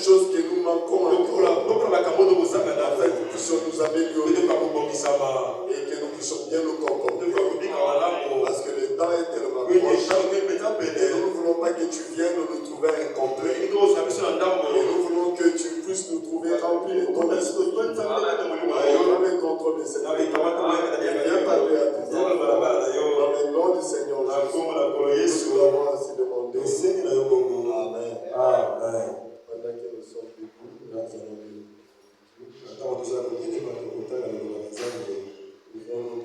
choses que nous manquons encore, afin que nous puissions nous améliorer et que nous puissions bien nous comporter. Parce que le temps est tellement proche. Et nous ne voulons pas que tu viennes nous trouver incomplets. Et nous voulons que tu puisses nous trouver remplis de ton esprit. Prends le contrôle de cette vie. Viens parler à tes enfants. Dans le nom du Seigneur Jésus, nous avons ainsi demandé. Amen. Amen. Pendant que nous sommes debout, nous allons lire. Nous allons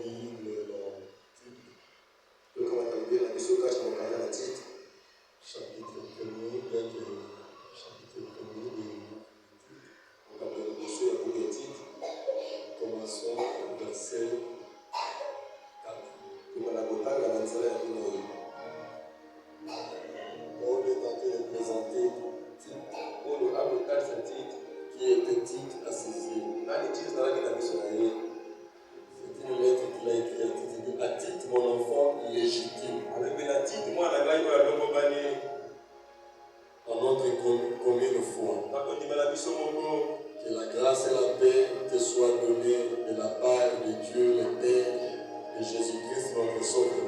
lire le Bible chapitre 1er, chapitre 1er commençons au verset 4. On est en train de présenter titre qui est un titre à saisir. C'est une lettre qu'il a écrite. Il dit à titre mon enfant légitime. En notre commune foi. Que la grâce et la paix te soient données de la part de Dieu le Père et Jésus-Christ notre Sauveur.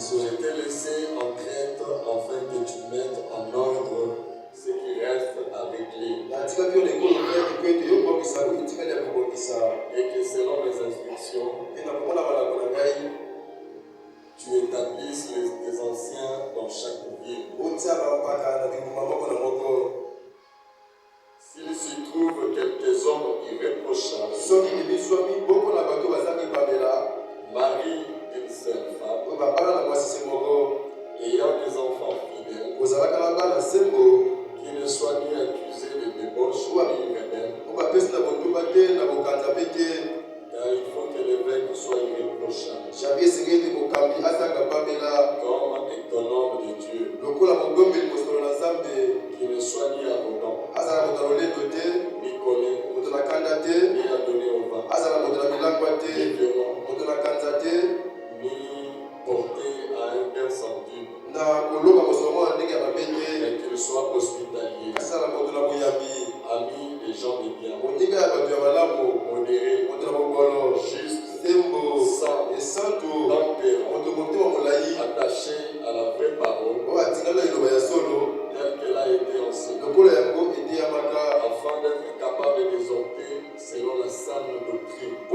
Je t'ai laissé en Crète afin que tu mettes en ordre ce qui reste à régler. Et que selon mes instructions, tu établisses les anciens dans chaque ville. S'il s'y trouve quelques hommes irréprochables, mari d'une seule femme, ayant des enfants fidèles, qui ne soient ni accusés de débauche ni rebelles, car il faut que l'évêque soit irréprochable, comme économe de Dieu, qui ne soit ni arrogant, ni collé, ni adonné au vin, ni violent, ni porté à un gain sans dû, mais qu'il soit hospitalier, ami des gens de bien, modéré, juste, saint, tempérant, attaché à la vraie parole, telle qu'elle a été enseignée, afin d'être capable d'exhorter selon la saine doctrine, et de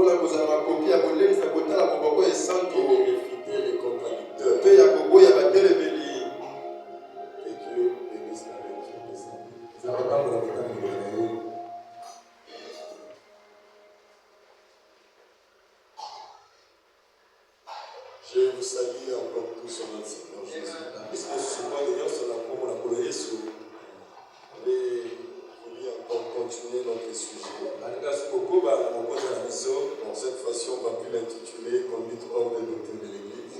réfuter les contradicteurs. Que Dieu bénisse la lecture de sa vie. Je vous salue encore tous sur notre Seigneur Jésus. Puisque souvent les gens sont là pour la colère sur. Et vous voulez encore continuer notre sujet. Donc cette fois-ci, on va plus l'intituler Conduite hors des doctrines de l'Église.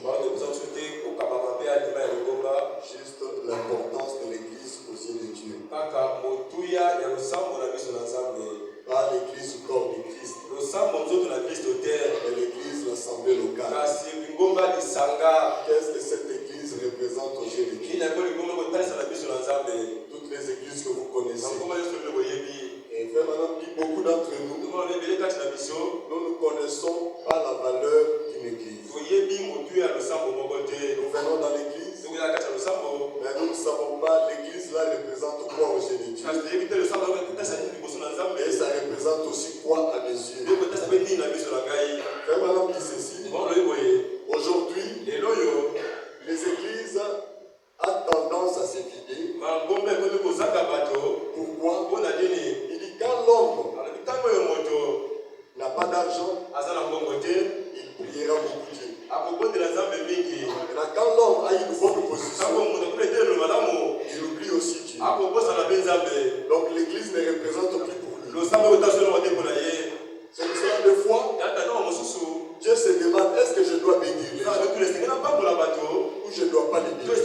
Juste l'importance de l'Église aux yeux de Dieu. Pas l'Église du corps de Christ. Mais l'Église, l'assemblée locale. Qu'est-ce que cette Église représente aux yeux de Dieu? Toutes les églises que vous connaissez. Et frère, madame, beaucoup d'entre nous, nous ne connaissons pas la valeur d'une église. Nous venons dans l'église, mais nous ne savons pas l'église là représente quoi aux yeux de Dieu. Et ça représente aussi quoi à mes yeux. Frère, madame, dit ceci. Aujourd'hui, les églises ont tendance à se vider. Pourquoi? Il dit quand l'homme n'a pas d'argent, il priera beaucoup Dieu. Maintenant, quand l'homme a une bonne position, il oublie aussi Dieu. Donc l'église ne représente plus pour lui. C'est une histoire de foi. Dieu se demande, est-ce que je dois bénir les gens ou je ne dois pas les bénir? Si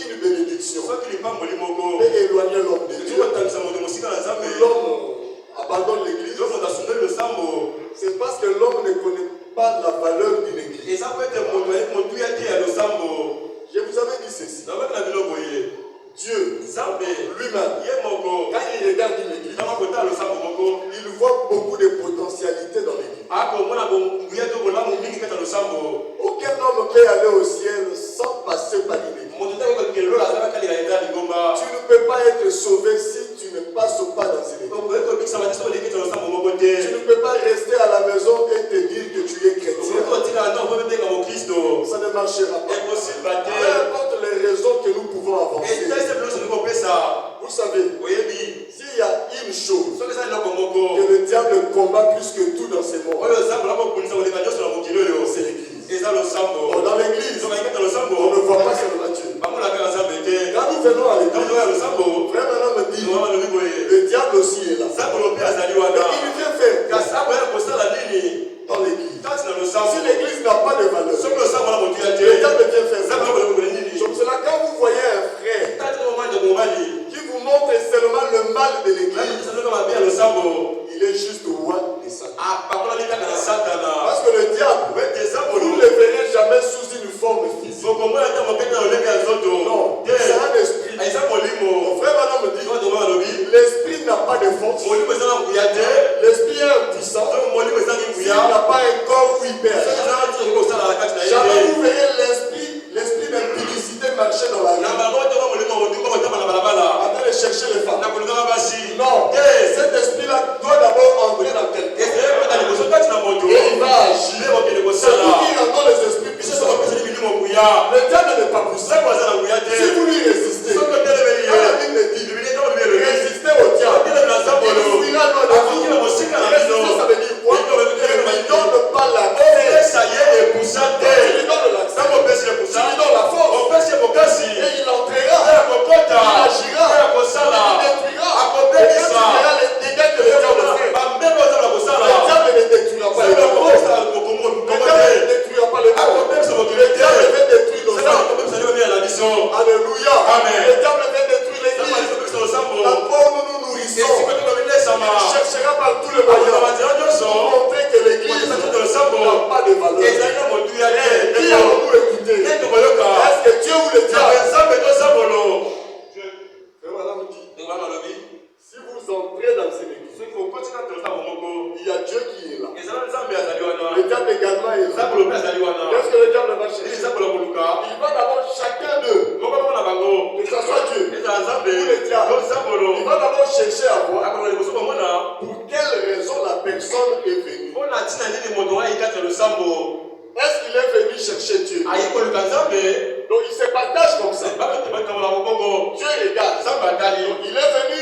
une bénédiction peut éloigner l'homme de Dieu, l'homme abandonne l'église, c'est parce que l'homme ne connaît pas la valeur d'une église. Je vous avais dit marchera pas. Peu importe les raisons que nous pouvons avancer. Vous savez, s'il y a une chose que le diable combat plus que tout dans ce monde, c'est l'église. Dans l'église, on ne voit pas seulement Dieu. Quand nous venons à l'église, frère Manan me dit, le diable aussi est là. Et il vient faire dans l'église. Si l'église n'a pas de valeur, le diable vient faire ça. Comme cela, quand vous voyez un frère qui vous montre seulement le mal de l'église, il est juste roi de Satan. Parce que le diable, vous ne le verrez jamais sous une forme physique. Non, c'est un esprit. Mon frère Manan me dit, l'esprit n'a pas de force. L'esprit est impuissant. S'il n'a pas un corps où il perd. Jamais vous verrez l'esprit d'impudicité marcher dans la rue. En train de chercher les femmes. Non, cet esprit-là doit d'abord entrer dans quelqu'un. Et il va agir. C'est lui qui entend les esprits puissants. Le diable n'est pas puissant. Si vous lui résistez, la Bible dit, résistez au diable. Il fuira loin de vous. Résister, ça veut dire quoi? Ne lui donne pas l'accès. Tu lui donnes l'accès. Tu lui donnes la force. Et il entrera. Il agira. Il détruira. Et quand tu verras les dégâts que le diable fait, le diable ne détruira pas le monde. Le diable ne détruira pas le monde. Le diable veut détruire nos âmes. Alléluia. Le diable veut détruire l'église. La pauvre nous nous nourrissons. Il cherchera par tous les moyens pour montrer que l'église n'a pas de valeur. Qui allons-nous écouter? Est-ce que Dieu ou le diable? Si vous entrez dans cette église, il y a Dieu qui est là. Le diable également est là. Qu'est-ce que le diable va chercher? Il va d'abord chacun d'eux, que ce soit Dieu ou le diable, il va d'abord chercher à voir pour quelle raison la personne est venue. Est-ce qu'il est venu chercher Dieu? Donc il se partage comme ça. Dieu regarde. Il est venu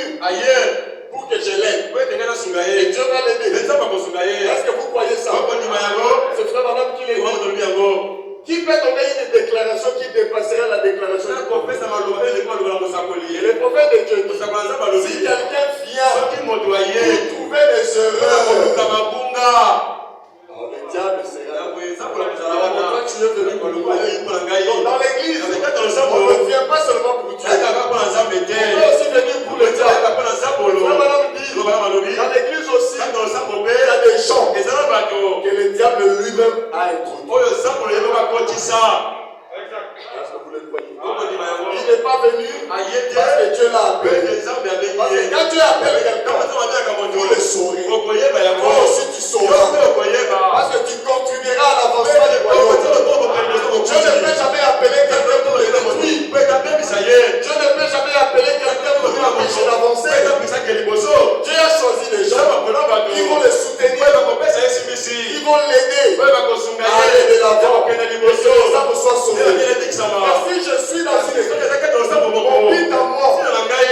pour que je l'aide. Et Dieu va l'aider. Est-ce que vous croyez ça? C'est frère madame qui l'a dit. Qui peut donner une déclaration qui dépassera la déclaration? Et le prophète de Dieu dit, si quelqu'un vient pour trouver des erreurs, le diable sera là. Tu es venu pour nous. Dans l'église, on ne vient pas seulement pour Dieu. On peut aussi venir pour le diable. Dans l'église aussi, il y a des gens que le diable lui-même a introduits. Est-ce que vous le croyez? Il n'est pas venu parce que Dieu l'a appelé. Parce que quand Dieu appelle quelqu'un, vous le saurez. Toi aussi tu sauras. Parce que tu contribueras à l'avancement du royaume. Dieu ne peut jamais appeler quelqu'un pour le détruire. Dieu ne peut jamais appeler quelqu'un pour l'empêcher d'avancer. Dieu a choisi des gens qui vont le soutenir, qui vont l'aider à aller de l'avant, et que les âmes soient sauvées. Et si je suis dans une église, on vit en moi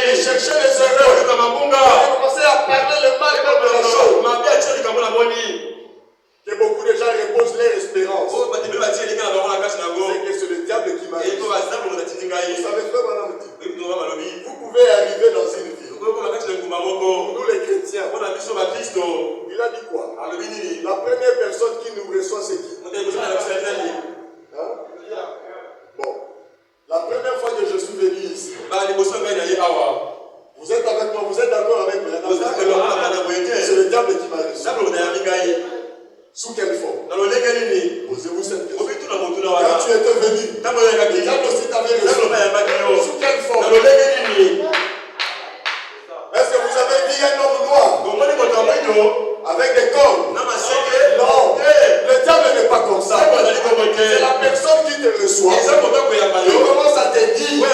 et chercher les erreurs, et commencer à parler le mal de la chose, que beaucoup de gens reposent leur espérance. C'est que c'est le diable qui m'a dit. Vous savez, frère madame dit, vous pouvez arriver dans une ville. Nous les chrétiens, il a dit quoi? La première personne qui nous reçoit, c'est qui? Hein? Bon, la première fois que je suis venu ici, vous êtes avec moi, vous êtes d'accord avec moi? C'est le diable qui m'a reçu. Sous quelle forme? Posez-vous cette question. Quand tu étais venu, le diable aussi t'avait reçu. Sous quelle forme? Est-ce que vous avez vu un homme noir avec des cornes? Non, le diable n'est pas comme ça. C'est la personne qui te reçoit. Il commence à te dire,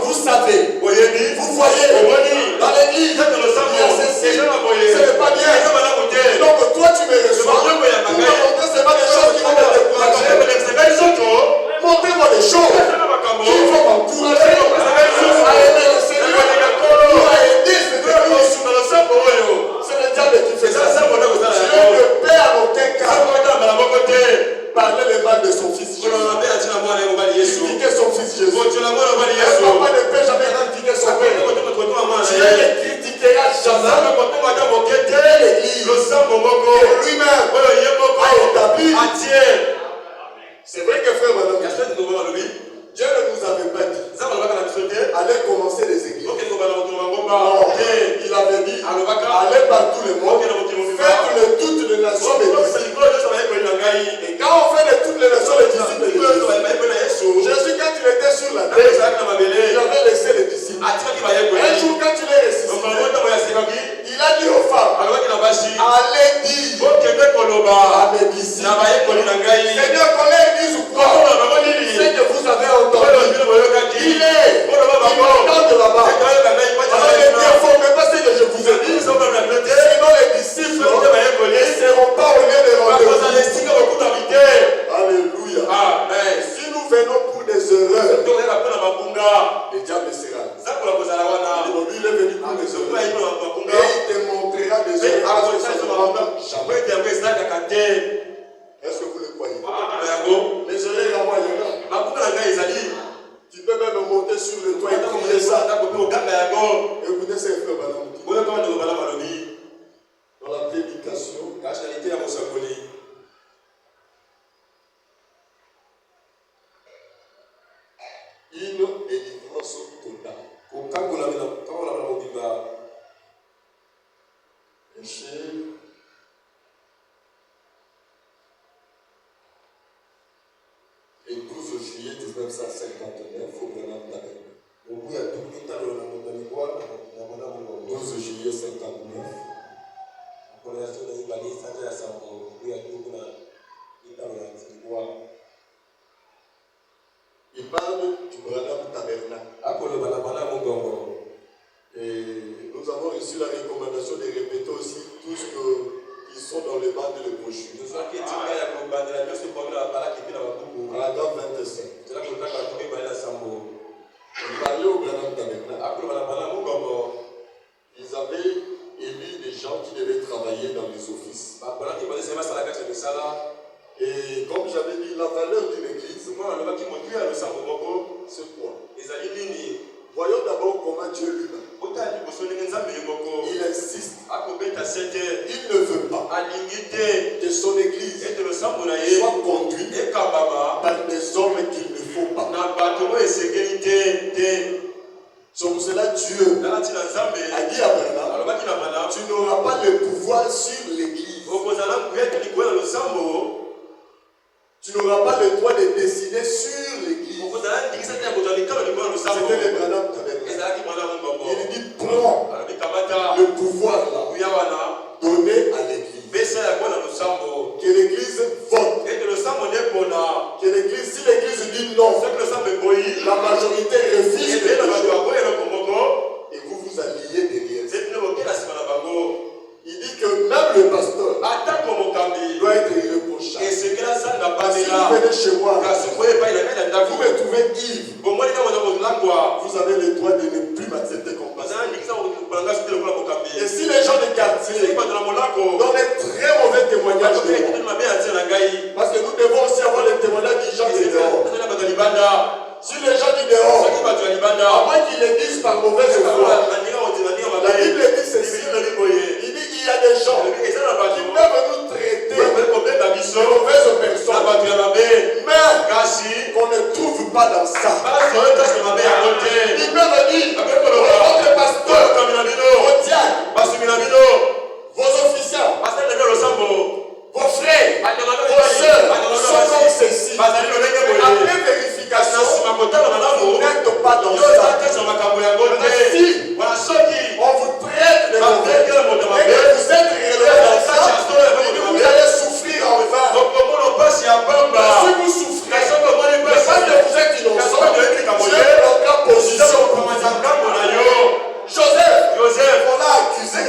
vous savez, vous voyez, dans l'église, il y a ceci, ce n'est pas bien. Donc toi tu me reçois, pour me montrer ce n'est pas des choses qui vont te décourager. critiquer son fils Jésus. Un papa ne peut jamais critiquer son père. Dieu ne critiquera jamais l'église que lui-même a établi. C'est vrai que frère Madame, Dieu ne nous avait pas dit allez commencer les églises. Non, il avait dit allez par tous les mondes, faites de toutes les nations des disciples. Et quand on fait de toutes les nations des disciples, Jésus, quand il était sur la terre, il avait laissé les disciples. Un jour, quand il est ressuscité, il a dit aux femmes allez dire à mes disciples, Seigneur, qu'on les dise ou quoi, c'est que vous avez entendu. Il est temps de là-bas. Alors les dieux font même pas ce que je vous ai dit. Sinon les disciples ne seront pas au lieu de rendez-vous. Alléluia. Amen. Si nous venons pour des erreurs, le diable sera. Lui, il est venu pour des erreurs. Et il te montrera des erreurs. Est-ce que vous le croyez? Les erreurs, il y en a. Tu peux même monter sur le toit et crier ça. Écoutez ces frères, dans la prédication, une délivrance totale. Le 12 juillet 1959, au Branham Tabernacle. 12 juillet 59. Il parle du Branham Tabernacle. Et nous avons reçu la recommandation de répéter aussi tout ce qui sont dans le bas de l'ébauche. Paragraphe 25. Il parlait au Branham Tabernacle. Ils avaient élu des gens qui devaient travailler dans les offices. Et comme j'avais dit, la valeur d'une église, c'est quoi? Voyons d'abord comment Dieu lui-même. Il insiste. Il ne veut pas que son église soit conduite par des hommes qu'il ne faut pas. C'est pour cela Dieu a dit à Branham, tu n'auras pas le pouvoir sur l'église. Tu n'auras pas le droit de décider sur l'église. C'était le Branham Tabernacle. Il dit prends le pouvoir là, donné à l'église. Que l'église vote. Que l'église, si l'église dit non, la majorité refuse de et vous vous alliez derrière. Il dit que même le pasteur doit être irréprochable. Si vous venez chez moi, vous me trouvez ivre, vous avez le droit de ne plus m'accepter comme pasteur. Et si les gens du quartier donnent un très mauvais témoignage de moi, parce que nous devons aussi avoir le témoignage des gens qui sont dehors. Si les gens du dehors, à moins qu'ils le disent par mauvaise foi, la Bible dit ceci. Il dit qu'il y a des gens qui peuvent nous traiter de mauvaises personnes, mais qu'on ne trouve pas dans ça. Ils peuvent dire votre pasteur, vos diacres, vos officiants, vos frères, vos soeurs sont comme ceci. Après vérification, vous n'êtes pas dans ça. Si on vous traite de mauvais et que vous êtes réellement dans ça, vous allez souffrir en vain. Si vous souffrez, parce que vous êtes innocent, Dieu prendra position. Joseph, on l'a accusé.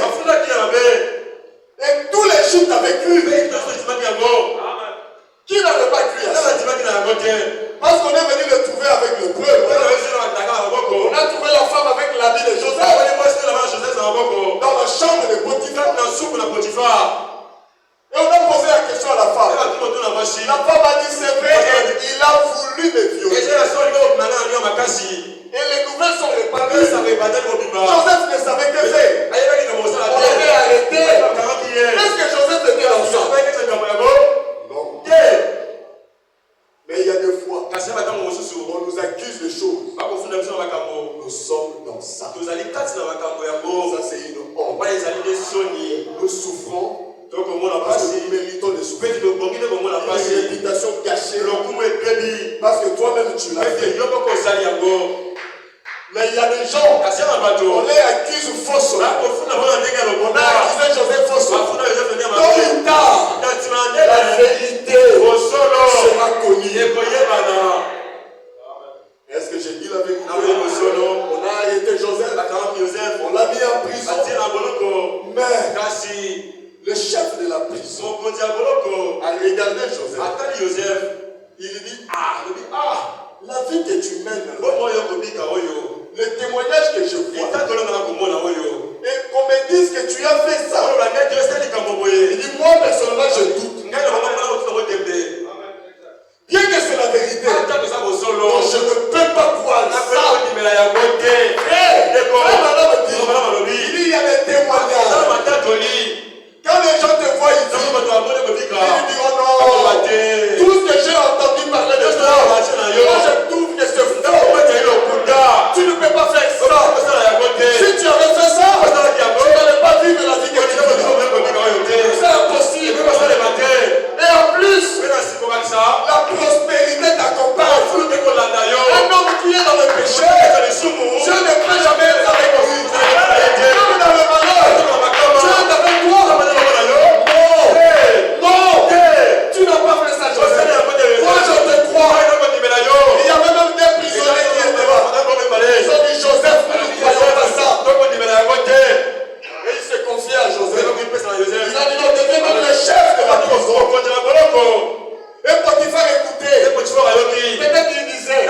Et tous les Juifs avaient cru. Qui n'avait pas cru à ça? Parce qu'on est venu le trouver avec le peuple. On a trouvé la femme avec l'habit de Joseph dans la chambre de Potiphar. Et on a posé la question à la femme. La femme a dit c'est vrai, il a voulu me violer. Et les nouvelles sont répandues. Joseph ne savait que faire. On l'avait arrêté. Est-ce que Joseph était innocent? Non. Mais il y a des fois, on nous accuse de choses. Nous sommes dans ça. Ça, c'est une honte. Nous souffrons. Parce que nous méritons de souffrir. Une réputation cachée. Parce que toi-même tu l'as fait. Mais il y a des gens, on les accuse faussement. On a accusé Joseph faussement. Tôt ou tard, la vérité sera connue. Est-ce que j'ai dit la vérité? On a arrêté Joseph. On l'a mis en prison. Mais le chef de la prison a regardé Joseph. Il lui dit, la vie que tu mènes, le témoignage que je vois, et qu'on me dise que tu as fait ça, il dit, moi personnellement je doute. Bien que c'est la vérité, donc je ne peux pas croire ça. Il dit, il y a des témoignages. Quand les gens te voient ici, ils diront non, tout ce que j'ai entendu parler de toi, moi je trouve que c'est faux. Tu ne peux pas faire ça. Si tu avais fait ça, tu n'allais pas vivre la vie que tu vis. C'est impossible. Et en plus, la prospérité t'accompagne. Un homme qui est dans le péché, Dieu ne peut jamais être avec lui. Comme dans le malheur, Dieu est avec toi. Non, tu n'as pas fait ça, Joseph. Moi je te crois. Il y avait même des prisonniers qui étaient là. Ils ont dit, Joseph, nous ne croyons pas ça. Et il s'est confié à Joseph. Il a dit, non, deviens même le chef de la prison. Et Potiphar écoutait. Peut-être qu'il disait,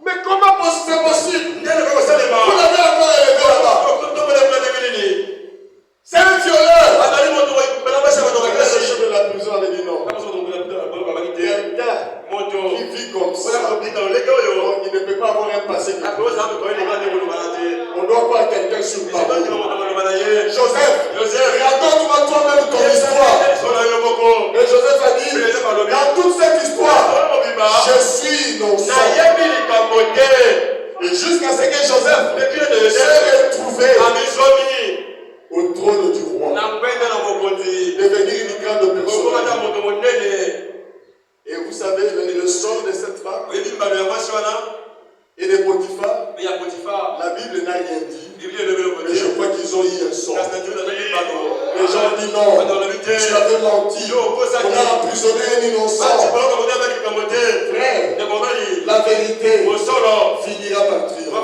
mais comment c'est possible? Vous l'avez encore élevé là-bas. C'est un violeur. Le chef de la prison avait dit non. Quelqu'un qui vit comme ça, il ne peut pas avoir un passé. On doit voir quelqu'un sur le parcours. Joseph, raconte-moi toi-même ton histoire. Et Joseph a dit, dans toute cette histoire, je suis innocent. Et jusqu'à ce que Joseph s'est retrouvé au trône du roi, devenir une grande personne. Et vous savez le sort de cette femme et de Potiphar, la Bible n'a rien dit. Mais je crois qu'ils ont eu un sort. Les gens disent non, tu avais menti. On a emprisonné un innocent. Frère, la vérité finira par triompher.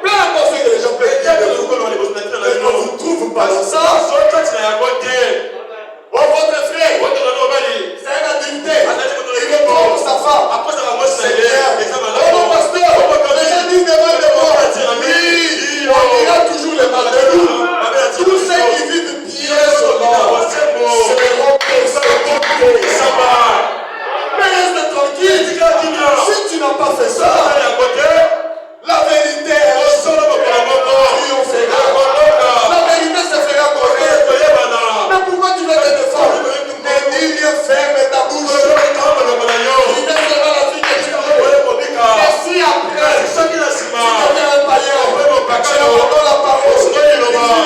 Peu importe ce que les gens peuvent dire de vous, mais on ne vous trouve pas dans ça. Oh, votre frère, c'est un adulté. Il veut prendre sa femme. C'est bien. Oh, mon pasteur, les gens disent devant de moi. Oui, on dira toujours les malheureux. Tous ceux qui vivent bien seulement seront persécutés. Mais reste tranquille. Si tu n'as pas fait ça, la vérité triomphera. La vérité se fera connaître. Mais pourquoi tu veux te défendre? Ne dis rien, ferme ta bouche. Tu ne seras la vie que tu veux. Et si après, tu deviens un païen, tu abandonnes la parole, tu dis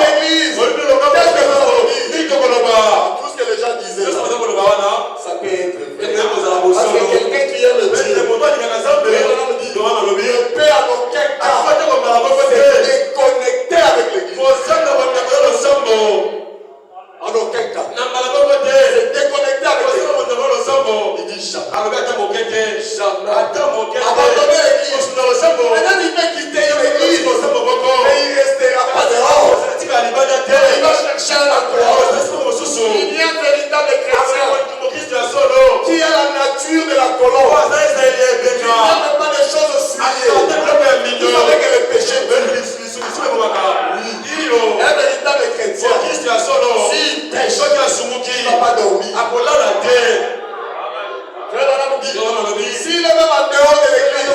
l'église, qu'est-ce que vous avez dit? Tout ce que les gens disaient, ça peut être vrai. Parce que quelqu'un qui aime le Dieu, il peut en aucun cas se déconnecter avec l'église. En aucun cas. Se déconnecter avec l'église. Il dit jamais. Abandonner l'église. Maintenant il peut quitter l'église. Mais il ne restera pas dehors. Il va chercher la croix. Il y a un véritable chrétien qui a la nature de la colombe. Il n'aime pas les choses souillées. Vous savez que le péché un véritable chrétien, s'il pêche, il ne va pas dormir. S'il est même en dehors de l'église,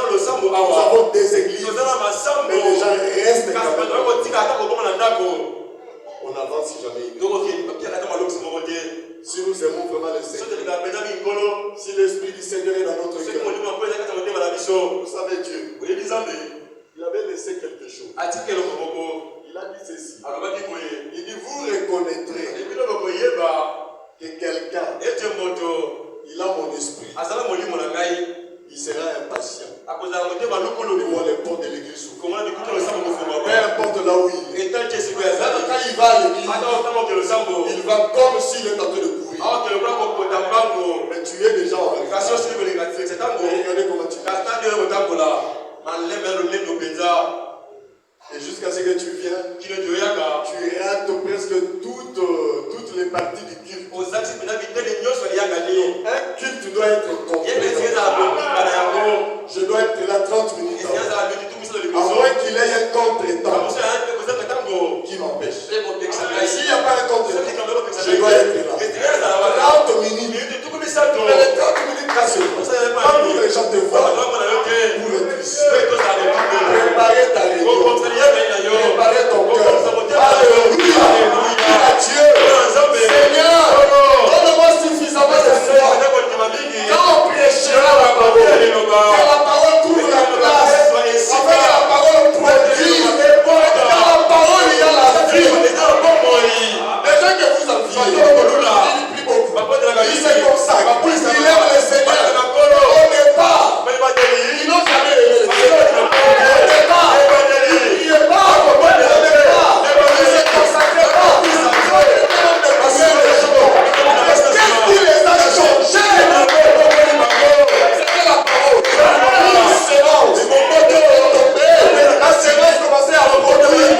avons des églises, mais les gens restent quand même. On avance si jamais. Si nous aimons vraiment le Seigneur, si l'Esprit du Seigneur est dans notre cœur, vous savez Dieu, il avait laissé quelque chose. Il a dit ceci. Il dit, vous reconnaîtrez que quelqu'un, il a mon esprit. Il sera impatient de voir les portes de l'église s'ouvrir. Peu importe là où il est. Quand il va à l'église, il va comme s'il est en train de courir. Mais tu es déjà en retard. Regardez comment tu et jusqu'à ce que tu viennes, tu rates presque toutes les parties du culte. Un culte doit être complet. Je dois être là 30 minutes avant. À moins qu'il ait un contre-temps qui m'empêche. S'il n'y a pas un contre-temps, je dois être là. 30 minutes. Mais les 30 minutes cassées. Quand les gens te voient, pour être ici. Préparer ta réunion. Préparer ton cœur. Alléluia. Dieu. Seigneur, donne-moi suffisamment de foi. Quand on prêchera la parole, que la parole trouve la place, afin que la parole produise. Dans la parole, il y a la vie. Les gens que vous enviez, ils prient beaucoup. Ils se consacrent. Ils aiment le Seigneur. Au départ, ils n'ont jamais aimé le Seigneur. Au départ, ils ne priaient pas. Au départ, ils ne se consacraient pas. Qu'est-ce qui les a changés? C'était la parole. Une séance. La séance commençait à reproduire.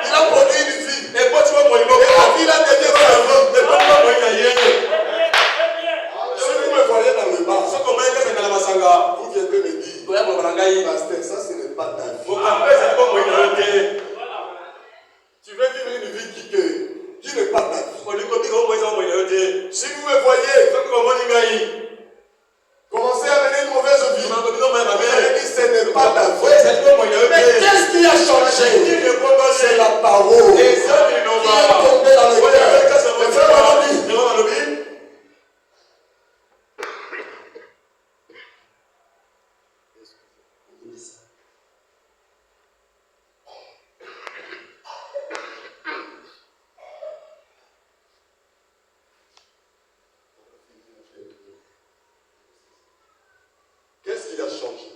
Il a produit une vie. Et la vie l'a devenu un homme. Si vous me voyez dans le bar, vous viendrez me dire, pasteur, ça ce n'est pas ta vie. Tu veux vivre une vie qui n'est pas ta vie. Si vous me voyez commencer à mener une mauvaise vie, vous allez dire ce n'est pas ta vie. Mais qu'est-ce qui a changé? C'est la parole qui est tombée dans le cœur. Les frères m'ont dit, qu'est-ce qui a changé?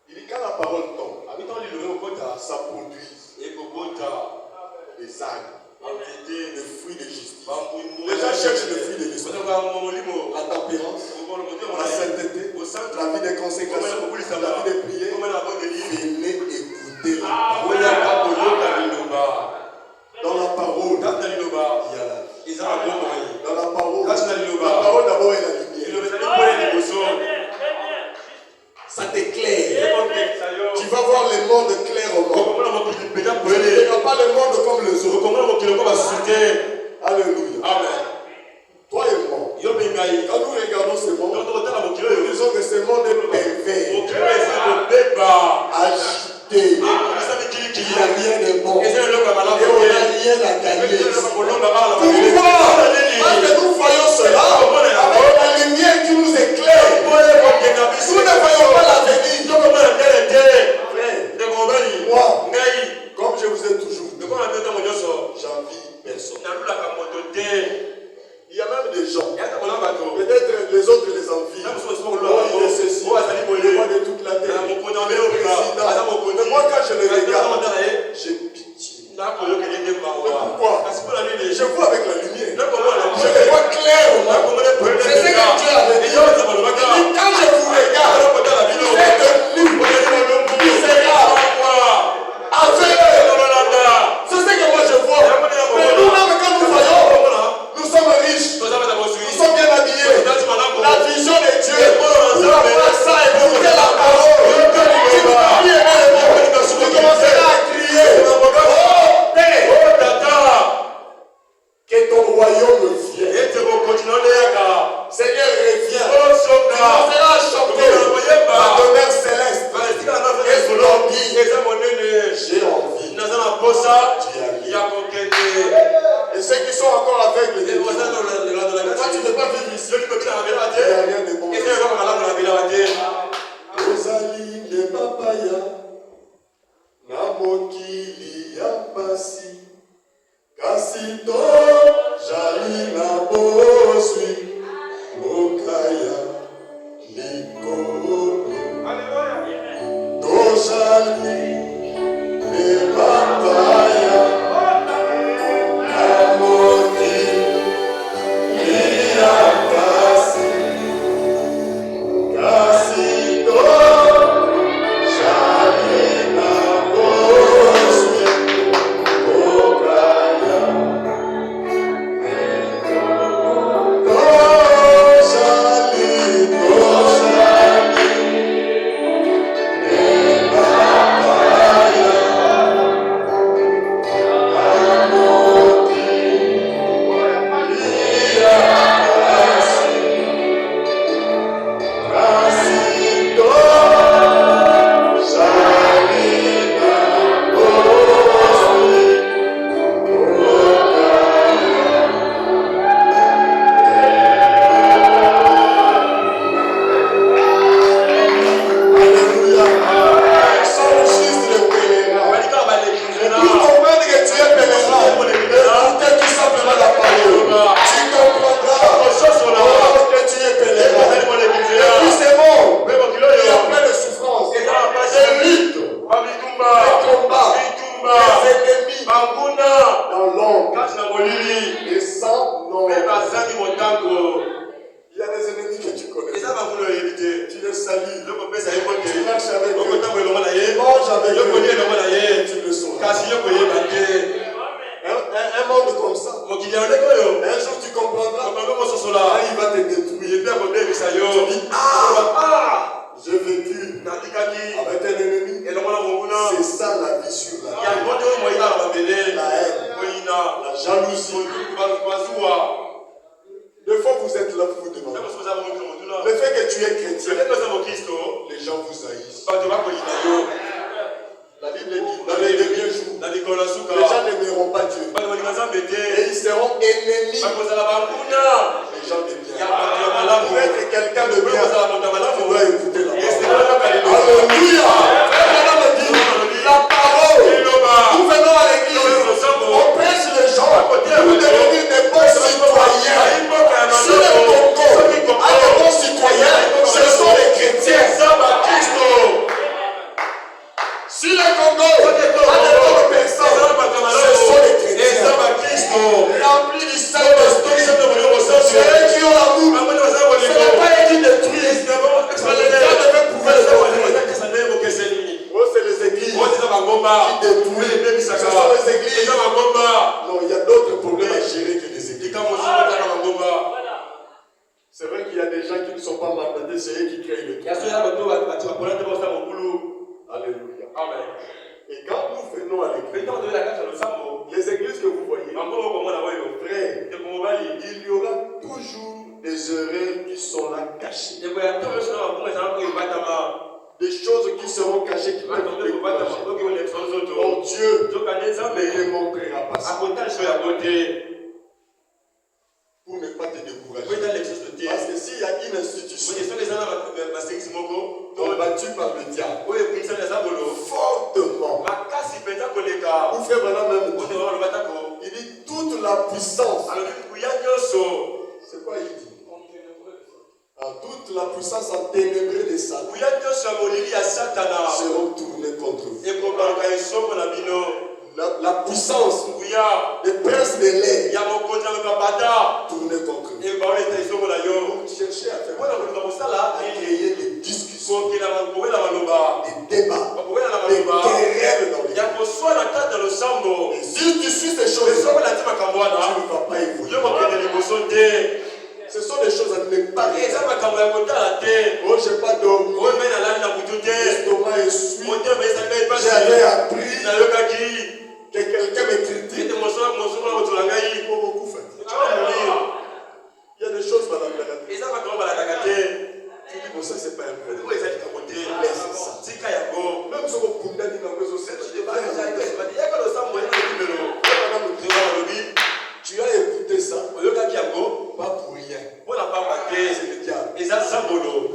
Il dit quand la parole tombe, ça produit des âmes, des fruits de justice. Les gens cherchent des fruits de justice. La tempérance, la sainteté, la vie de consécration, la vie de prière. Venez écouter la parole. Dans la parole, il y a la vie. Dans la parole d'abord est la lumière. Ça t'éclaire. Tu vas voir le monde clairement. Tu ne verras pas le monde comme les autres. Alléluia. Amen. Toi et moi, quand nous regardons ce monde, nous disons que ce monde est pervers, agité. Il n'y a rien de bon. Et on n'a rien à gagner. Pourquoi? Parce que nous voyons cela avec la lumière qui nous éclaire. Nous ne voyons pas l'avenir. Moi, comme je vous ai toujours dit, j'envie personne. Il y a même des gens, peut-être les autres les envient. Il est ceci, il est roi de toute la terre, le président. Mais moi quand je le regarde, j'ai pitié. Mais pourquoi? Je vois avec la lumière. Je le vois clairement. C'est ce que Dieu avait dit. Quand je vous regarde, vous êtes nus, misérables, aveugles. C'est ce que moi je vois. Mais nous-mêmes quand nous voyons, nous sommes riches, nous sommes bien habillés. La vision de Dieu pour avoir ça et écouter la parole. Tu commenceras à crier, oh Père, que ton royaume vienne. Seigneur, reviens. commencera à chanter la tonnerre céleste. Et selon dit, j'ai envie d'y aller. Et ceux qui sont encore aveugles, toi tu ne peux pas vivre ici. Il n'y a rien de bon. Ozali ne papaya, na mokili ya pasi, kasito jali na boswi, mokaya likolo. Ozali ne papaya, na mokili ya pasi, kasito. Il y a des choses, madame.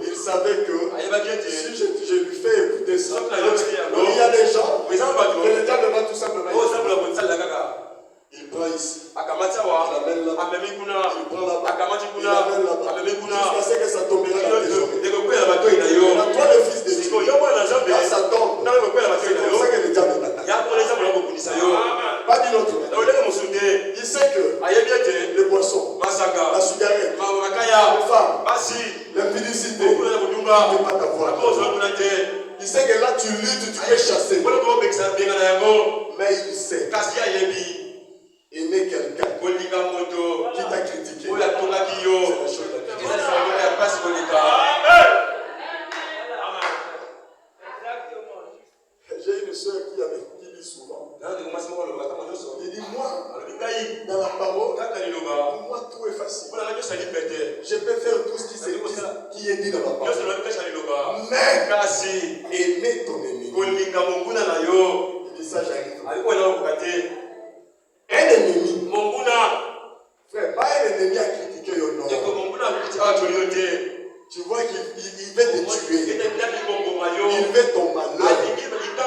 il savait que si je lui fais écouter ça, il y a des gens que le diable va tout simplement. Il prend ici, il amène là-bas, il prend là-bas, il amène là-bas, jusqu'à ce que ça tombera dans tes oreilles. Maintenant, toi le fils de Dieu, quand ça tombe, c'est comme ça que le diable t'attaque. Pas d'une autre manière. Il sait que les boissons, la cigarette, les femmes, l'impudicité ne peut pas t'avoir. Il sait que là tu luttes, tu peux chasser. Mais il sait aimer quelqu'un qui t'a critiqué. C'est la chose J'ai une soeur qui dit souvent. Il dit moi, dans la parole, pour moi tout est facile. Je peux faire tout ce qui est dit dans la parole. Mais aimer ton ennemi. Il dit ça, j'arrive. Un ennemi. Frère, pas un ennemi à critiquer au nom. Tu vois qu'il veut te tuer. Il veut ton malheur. Il veut te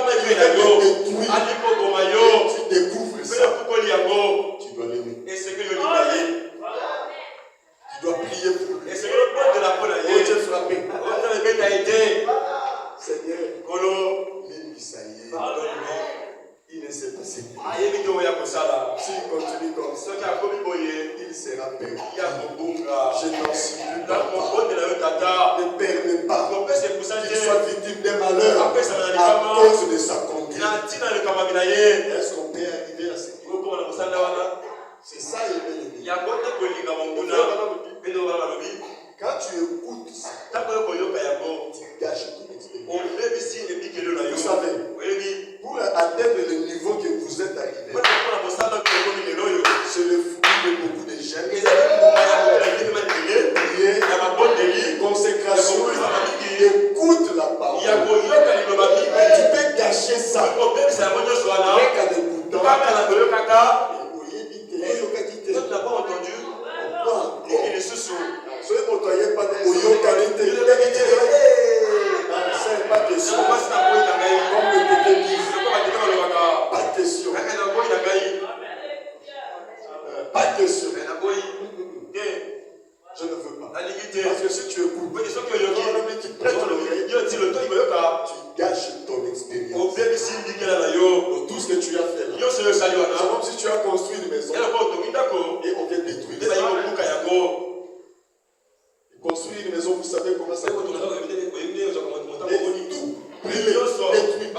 détruire. Tu découvres ça. Tu dois l'aimer. Tu dois prier pour lui. Oh, tu es frappé. Seigneur, il ne sait pas ce qu'il fait. S'il continue comme ça, il sera perdu. Je n'en supplie pas. Ne permets pas qu'il soit victime d'un malheur à cause de sa conduite. Est-ce qu'on peut arriver à ce qu'il c'est ça, il est quand tu écoutes ça, tu gâches ton expérience. Vous savez, pour atteindre le niveau que vous êtes arrivé, c'est le fruit de beaucoup de jeunes. Prière, consécration, écoute la parole. Tu peux gâcher ça avec un écoutant. Tu n'as pas entendu. Soyez côtoyé par des qualités. C'est pas question. Comme le pété dit. Pas de question. Pas de question. Je ne veux pas. Parce que si tu écoutes, tu prêtes l'oreille, tu gâches ton expérience. Tout ce que tu as fait là. C'est comme si tu as construit une maison et on vient détruire ça. Construire une maison, vous savez comment ça va. Et tout brûler, détruire.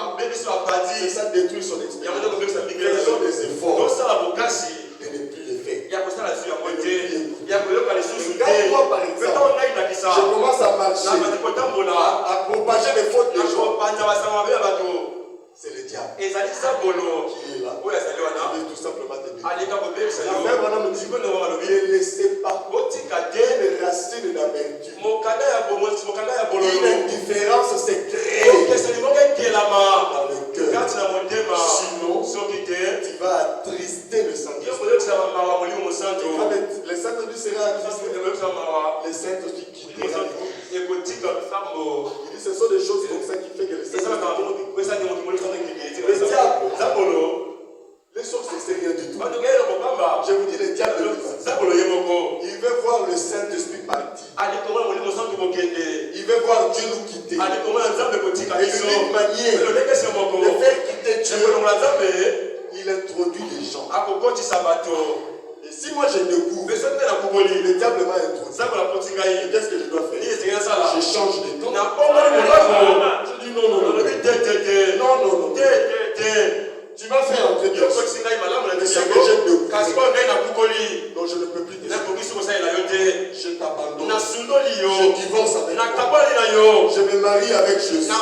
C'est ça, détruire son expérience. Faisons des efforts de ne plus les faire. Quand moi, par exemple, je commence à marcher, à propager les fautes des gens, c'est le diable qui est là. Il veut tout simplement te dire. La mère madame me dit, ne laissez pas une racine d'amertume. Une indifférence se crée dans le cœur. Sinon, tu vas attrister le Saint-Esprit. Quand le Saint-Esprit sera attristé, le Saint-Esprit quittera. Il dit ce sont des choses comme ça qui fait que le Saint-Esprit. Le diable, les sorciers, c'est rien du tout. Je vous dis, le diable, il veut voir le Saint-Esprit partir. Il veut voir Dieu nous quitter. Et l'unique manière de faire quitter Dieu, il introduit des gens. Et si moi je découvre, le diable m'a introduit. Qu'est-ce que je dois faire? Je change de ton. Je dis non. Tu vas faire entrer Dieu. Mais ce que j'ai découvert, donc je ne peux plus te faire. Je t'abandonne. Je divorce avec toi. Je me marie avec Jésus.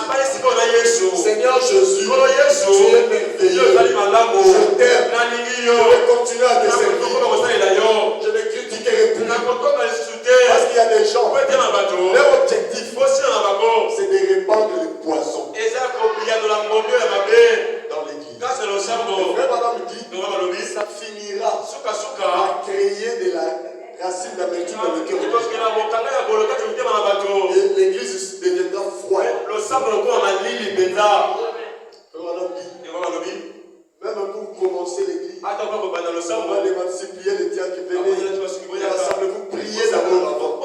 Seigneur Jésus, tu es merveilleux. Je t'aime. Je vais continuer à te servir. Je ne critiquerai plus. Parce qu'il y a des gens, leur objectif, c'est de répandre le poison dans l'église. Le frère madame dit, ça finira par créer de la racine d'amertume dans le cœur. Même pour commencer l'église, on va demander si prier les diacres qui venaient. Rassemblez-vous, priez d'abord avant.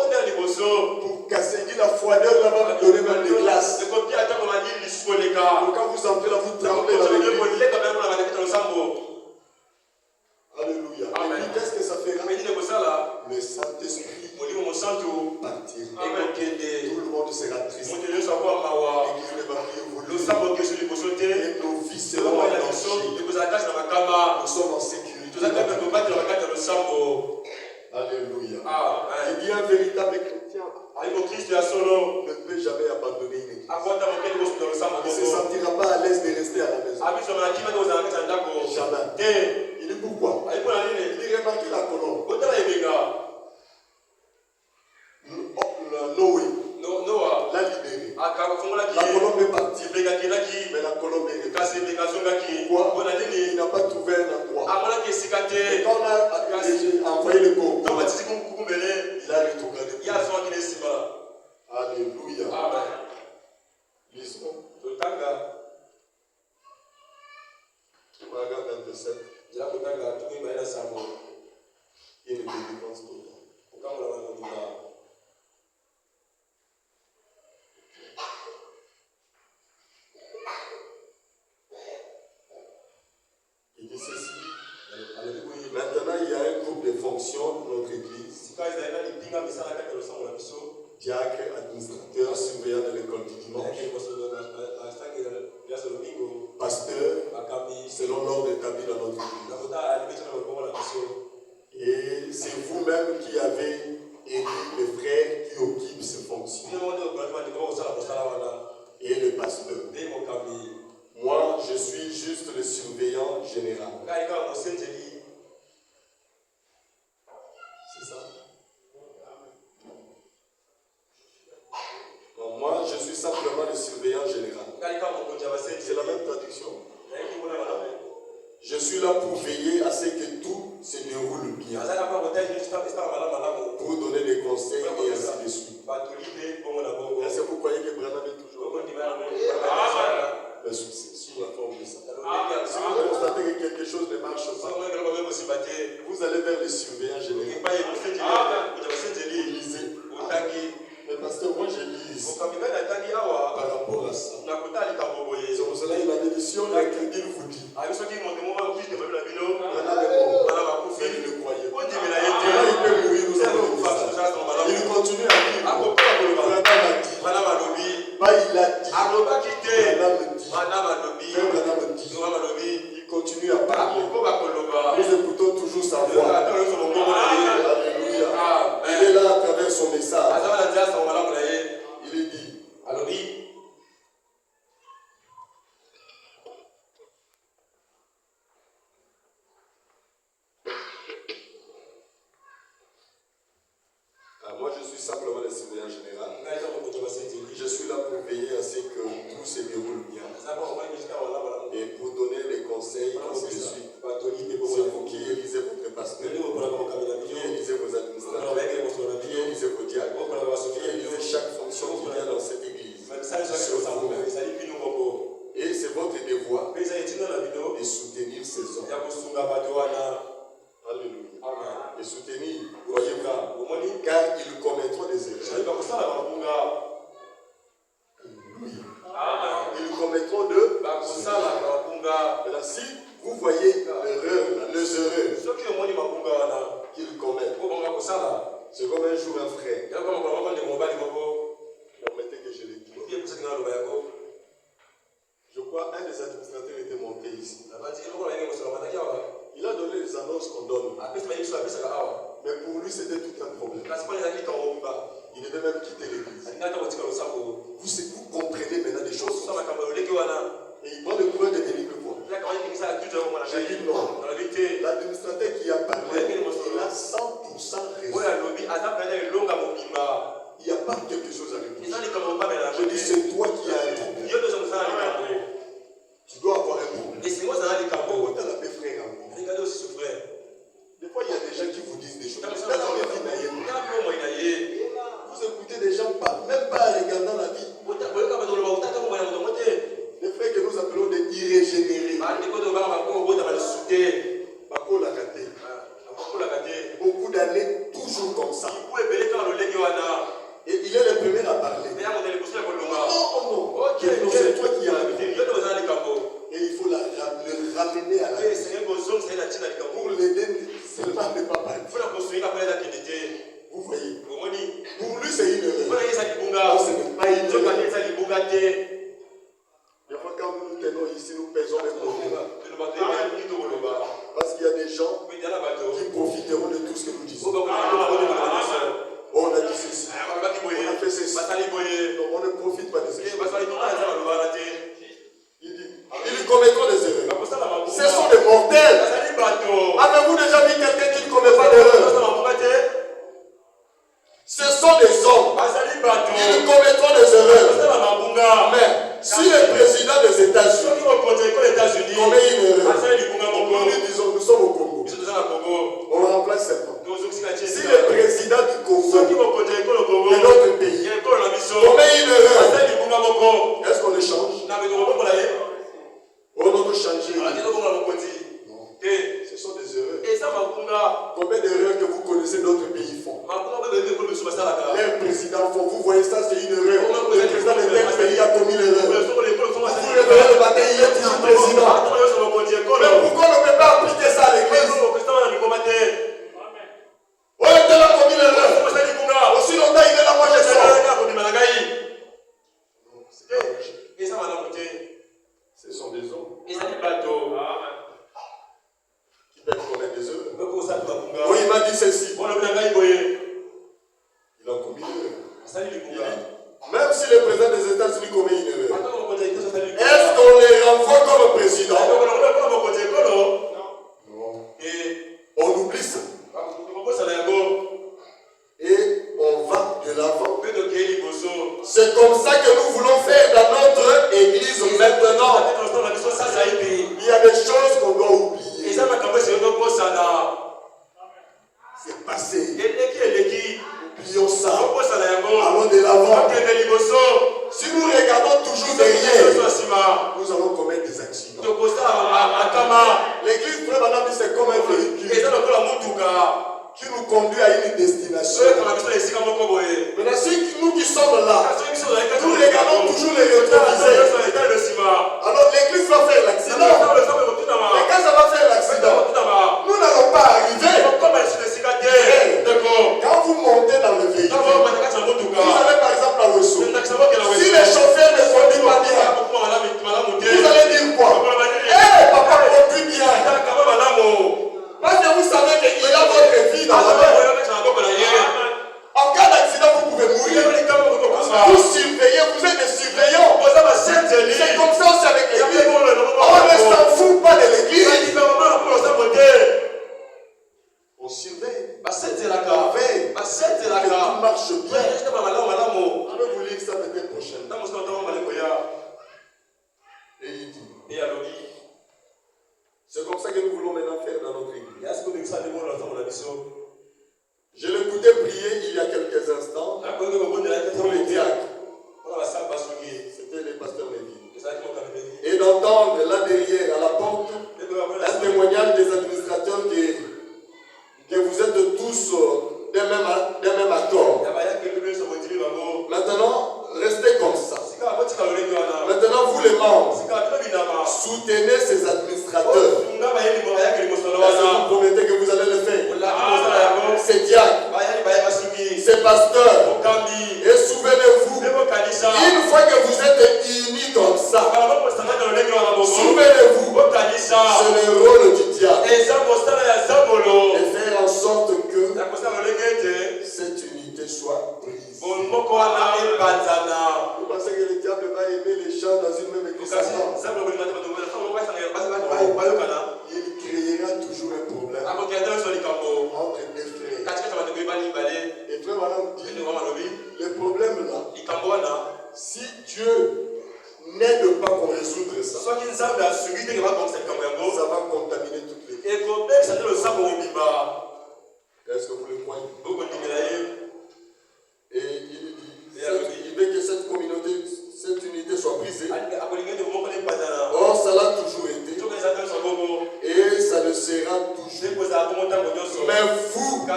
Pour casser la froideur là-bas, donner même des glaces. Donc quand vous entrez là, vous tremblez dans l'église. Alléluia. Et puis qu'est-ce que ça fera? Le Saint-Esprit partira. Tout le monde sera triste. L'église ne va plus évoluer. Et nos vies seront en danger. Nous sommes en sécurité. Alléluia. Il y a un véritable chrétien ne peut jamais abandonner une église. Il ne se sentira pas à l'aise de rester à la maison. Jamais. Il dit pourquoi? Il dit remarquez la colombe. Noé l'a libéré. La colombe est partie. Mais la colombe est restée. Pourquoi? Il n'a pas trouvé un endroit. Et quand on a envoyé le corps, il a rétrogradé. Alléluia. Lisons. Paragraphe 27. Il y a une délivrance totale. Il dit ceci. Maintenant, il y a un groupe de fonction de notre église. Diacre, administrateur, surveillant de l'école du dimanche. Pasteur, selon l'ordre établi dans notre église. Et c'est vous-même qui avez élu les frères qui occupent ces fonctions. Et le pasteur. Moi, je suis juste le surveillant général. C'est ça? Non, moi, je suis simplement le surveillant général. C'est la même traduction. Je suis là pour veiller à ce que tout se déroule bien. Pour donner des conseils et ainsi de suite. Est-ce que vous croyez que Branham est toujours le succès sous la forme de ça? Si vous constatez que quelque chose ne marche pas, vous allez vers le surveillant général. Vous lisez. Mais pasteur, moi je lis par rapport à ça. C'est pour cela qu'il avait dit, si on a quelqu'un qui vous dit, il ne croyait pas. Il peut mourir, nous avons dit ça. Il continue à dire. Il a dit. Il continue à parler. Nous écoutons toujours sa voix. Alléluia. Il est là à travers son message. Il est dit. Moi, je suis simplement le surveillant général. Je suis là pour veiller à ce que tout se déroule bien. Et pour donner les conseils, ainsi de suite. C'est vous qui élisez votre pasteur, qui élisez vos administrateurs, qui élisez vos diacres, qui élisez chaque fonction qui vient dans cette église. Et c'est votre devoir de soutenir ces hommes. Alléluia. Et soutenir, voyez-vous, car ils commettront des erreurs. Ils commettront de si vous voyez l'erreur, les erreurs qu'ils commettent, c'est comme un jour un frère. Permettez que je le dise. Je crois un des administrateurs était monté ici. Il a donné les annonces qu'on donne. Mais pour lui, c'était tout un problème. Il devait même quitter l'église. Vous comprenez maintenant des choses. Et il prend le courage de venir me voir. J'ai dit non. L'administrateur qui a parlé, il a 100% raison. Il n'y a pas quelque chose à répondre. Je dis c'est toi qui as un problème. Tu dois avoir un problème. Des fois, il y a des gens qui vous disent des choses. Vous écoutez des gens, même pas en regardant la vie. Des fois, quand nous nous tenons ici, nous pesons les mots. Parce qu'il y a des gens qui profiteront de tout ce que nous disons. Oh, on a dit ceci. On a fait ceci. Donc, on ne profite pas de ceci. Ils commettront des erreurs. Ce sont des mortels. Avez-vous déjà vu quelqu'un qui ne commet pas d'erreur? Ce sont des hommes. Ils commettront des erreurs. Mais si le président des États-Unis commet une erreur, nous lui disons, nous sommes au Congo. On remplace seulement. Si le président du Congo, de notre pays, commet une erreur, est-ce qu'on le change? On doit changer. Ce sont des erreurs. Combien d'erreurs que vous connaissez d'autres pays font? Les présidents font. Vous voyez ça, c'est une erreur. Le président de tel pays a commis l'erreur. Vous révélez le matin, il est toujours président. Mais pourquoi on ne peut pas appliquer ça à l'église? Oh, il a commis l'erreur. Aussi longtemps il est là, moi je sors. Ce sont des hommes qui peuvent commettre des erreurs. Oui, il m'a dit ceci. Il a commis l'erreur. Même si le président des États-Unis commet une erreur, est-ce qu'on les renvoie comme président? Non. Et on oublie ça. Et on va de l'avant. C'est comme ça que nous voulons faire dans notre église maintenant. Il y a des choses qu'on doit oublier. C'est passé. Oublions ça. Allons de l'avant. Si nous regardons toujours derrière, nous allons commettre des accidents. L'église, frère madame, c'est comme un véhicule qui nous conduit à une destination. Maintenant, si nous qui sommes là, nous regardons toujours les rétroviseurs, alors l'église va faire l'accident. Et quand ça va faire l'accident, nous n'allons pas arriver. Quand vous montez dans le véhicule, vous allez par exemple à Rousseau. Si le chauffeur ne conduit pas bien, vous allez dire quoi? Hey, papa conduit bien. Parce que vous savez qu'il a votre vie dans la main. En cas d'accident, vous pouvez mourir. Vous surveillez, vous êtes des surveillants. C'est comme ça aussi avec l'église. On ne s'en fout pas de l'église. On surveille. On veille. Que tout marche bien. Je vais vous lire ça peut-être prochainement. Et il dit. C'est comme ça que nous voulons maintenant faire dans notre église. Je l'écoutais prier il y a quelques instants pour les diacres. C'était les pasteurs Lévi. Et d'entendre là derrière à la porte un témoignage des administrateurs que vous êtes tous d'un même accord. Maintenant, restez comme ça. Maintenant, vous les membres, soutenez ces administrateurs. Est-ce que vous promettez que vous allez le faire? Ces diacres, ces pasteurs. Et souvenez-vous, une fois que vous êtes unis comme ça, souvenez-vous, c'est le rôle du diable. Et faire en sorte que cette unité soit prise. Vous pensez que le diable va aimer les gens dans une même église? Il créera toujours un problème entre deux frères. Et frère madame dit, le problème là, si Dieu n'aide pas pour résoudre ça, ça va contaminer toute l'église. Est-ce que vous le croyez? Et il dit, il veut que cette communauté, cette unité soit brisée. Or, ça l'a toujours été. Et ça le sera toujours. Mais vous,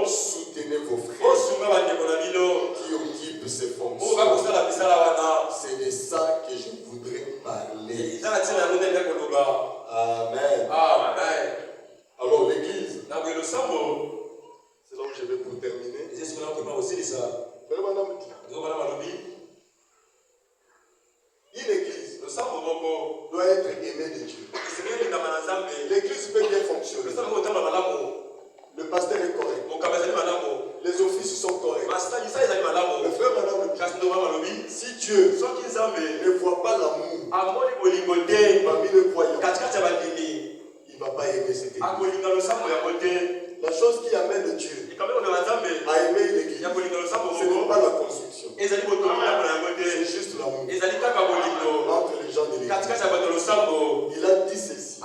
soutenez vos frères qui occupent ces fonctions. C'est de ça que je voudrais parler. Amen. Alors, l'église, c'est là où je vais pour terminer. Frère madame dit, si Dieu ne voit pas l'amour parmi les croyants, il ne va pas aimer cette église. La chose qui amène Dieu à aimer l'église, ce n'est pas la construction. C'est juste l'amour entre les gens de l'église. Il a dit ceci.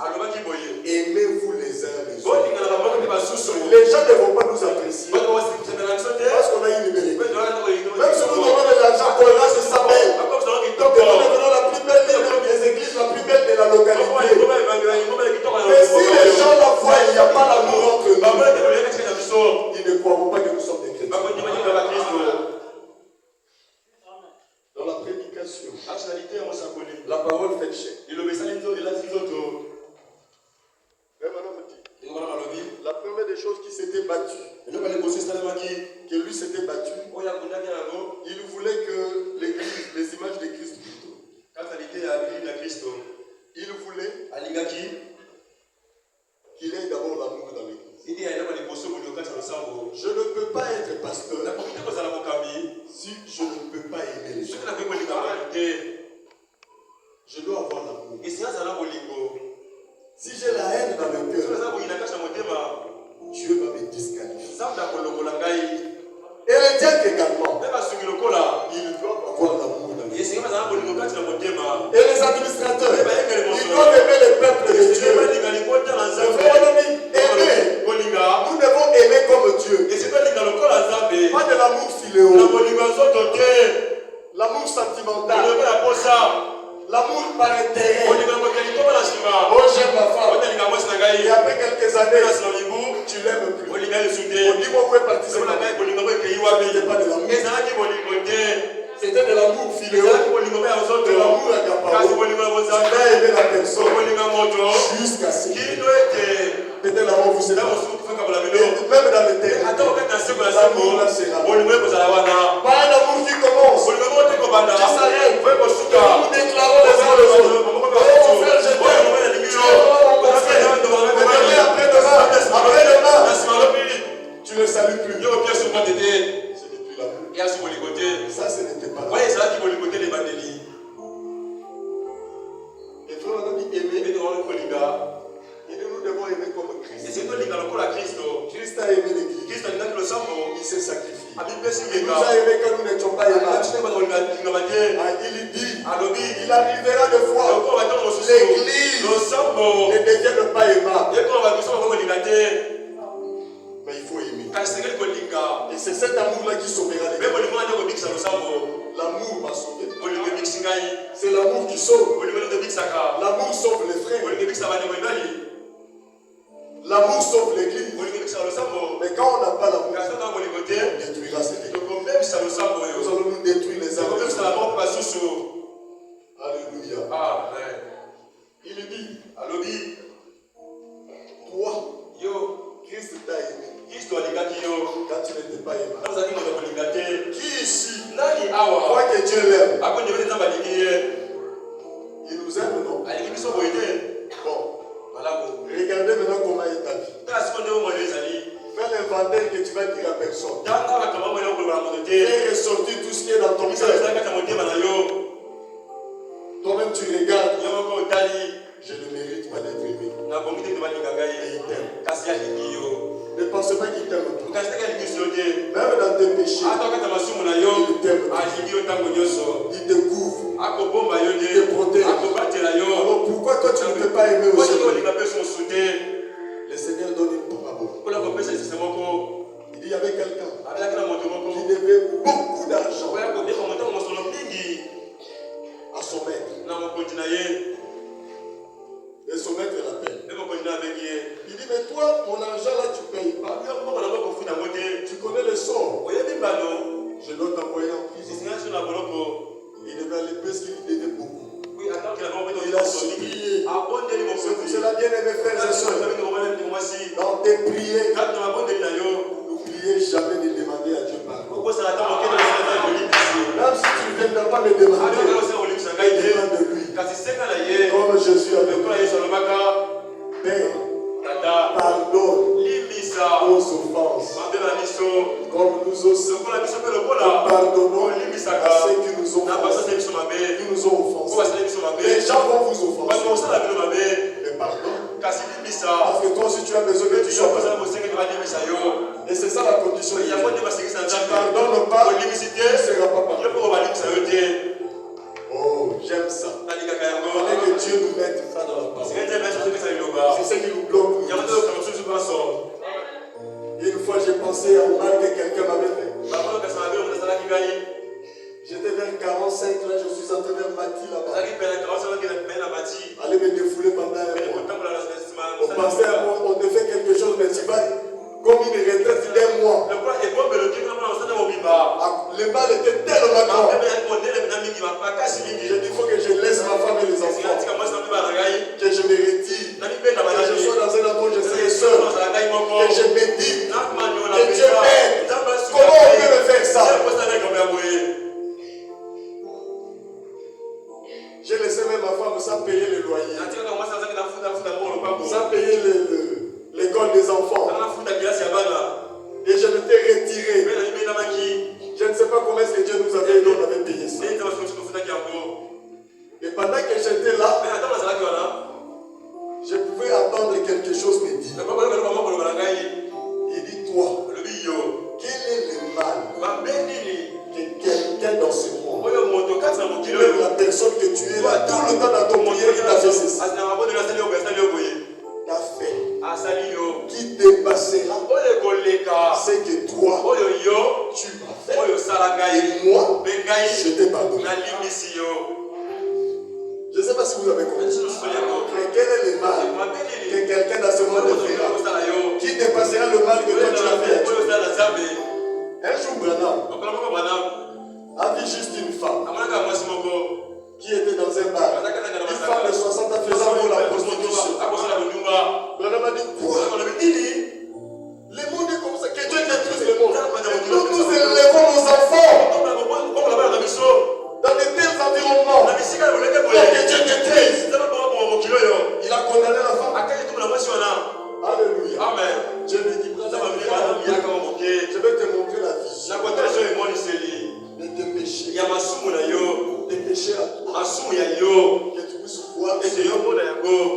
Aimez-vous les uns les autres. Les gens ne vont pas nous apprécier parce qu'on a une belle église. Même si nous donnons de l'argent, c'est ça belle. Donc nous devenons la plus belle des églises, la plus belle de la localité. Mais si les gens la voient, il n'y a pas l'amour entre nous, ils ne croiront pas que nous sommes des chrétiens. Dans la prédication, la parole fait chair. La première des choses qui s'était battue, que lui s'était battu, il voulait que l'église, les images de Christ plutôt, il voulait qu'il ait d'abord l'amour dans l'église. Je ne peux pas être pasteur si je ne peux pas aimer les gens. Je dois avoir l'amour. Si j'ai la haine dans le cœur, Dieu va me disqualifier. Et le diable également, il doit avoir l'amour dans le cœur. Et les administrateurs, ils doivent aimer le peuple de Dieu. Aimer. Nous devons aimer comme Dieu. Pas de l'amour philéo. L'amour sentimental. L'amour par intérêt. Oh, j'aime ma femme. Et après quelques années, tu l'aimes plus. On dit moi où est parti ce matin. C'était pas de l'amour. C'était de l'amour philéo. De l'amour agapao. Tu as aimé la personne jusqu'à ce que peut-être l'amour vous savez. Même dans le terrain, l'amour là c'est l'amour. Pas un amour qui commence, qui s'arrête. Nous déclarons les uns les autres. Oh mon frère, je t'aime. Tu es mon frère. Après-demain, tu ne le salues plus. Ce n'est plus l'amour. Ça, ce n'était pas l'amour. Et frère, on a dit aimer. Et nous devons aimer comme Christ. Christ a aimé l'église. Il s'est sacrifié. Il nous a aimés quand nous n'étions pas aimables. Il dit, il arrivera de fois l'église ne devienne pas aimable. Mais il faut aimer. Et c'est cet amour-là qui sauvera l'église. L'amour m'a sauvé. C'est l'amour qui sauve. L'amour sauve les frères. L'amour sauve l'église. Mais quand on n'a pas l'amour, on détruira cette église. Nous allons nous détruire les âmes. Alléluia. Amen. Il dit, toi, Christ t'a aimé. Quand tu n'étais pas aimé. Qui ici croit que Dieu l'aime? Il nous aime, non? Bon. Regardez maintenant comment est ta vie. Fais l'inventaire que tu vas dire à personne. Fais ressortir tout ce qui est dans ton cœur. Toi-même tu regardes. Je ne mérite pas d'être aimé. Et il t'aime. Ne pense pas qu'il t'aime pas. Même dans tes péchés, il t'aime. Il te couvre. Il te protège. Alors pourquoi toi tu ne peux pas aimer aussi? Le Seigneur donne une parabole. Il dit il y avait quelqu'un qui devait beaucoup d'argent à son maître. Et son maître l'appelle. Il dit mais toi mon argent là tu ne payes pas. Tu connais le sort. Je dois t'envoyer en prison. Il devait aller parce qu'il devait beaucoup. Il a supplié. C'est cela bien aimé frères et sœurs. Dans tes prières, n'oubliez jamais de demander à Dieu pardon. Même si tu ne viens pas me demander, demande de lui. Comme Jésus a dit, Père, pardonne nos offenses, comme nous aussi nous pardonnons à ceux qui nous ont fait. 45, là, je suis en train de bâtir là-bas. Allez me défouler pendant un mois. On pensait, on te fait quelque chose, mais tu vas comme une retraite d'un mois. Le mal était tellement grand. J'ai dit, il faut que je laisse ma femme et les enfants. Que je me retire. Que je sois dans un endroit où je serai seul. Que je médite. Que Dieu m'aide. Comment on peut me faire ça? J'ai laissé même ma femme sans payer le loyer. Sans payer l'école des enfants. Et je m'étais retiré. Je ne sais pas comment est-ce que Dieu nous avait aidé, on avait payé ça. Et pendant que j'étais là, je pouvais attendre quelque chose me dire. Il dit, toi, quel est le mal que quelqu'un dans ce monde, même la personne que tu es là, tout le temps dans ton prière, il t'a fait ceci, t'a fait, qui dépassera ce que toi, tu m'as fait. Et moi, je t'ai pardonné. Je ne sais pas si vous avez compris. Mais quel est le mal que quelqu'un dans ce monde fera, qui dépassera le mal que toi tu as fait? Un jour, Branham a vu juste une femme qui était dans un bar. Une femme de 60 ans faisant pour la prostitution. Branham a dit, quoi? Le monde est comme ça, que Dieu détruise le monde. Nous élevons nos enfants dans de tels environnements pour que Dieu détruise. Il a condamné la femme. Alléluia. Amen. Je lui dis, je vais te montrer la vision de tes péchés. Tes péchés à toi. Que tu puisses voir.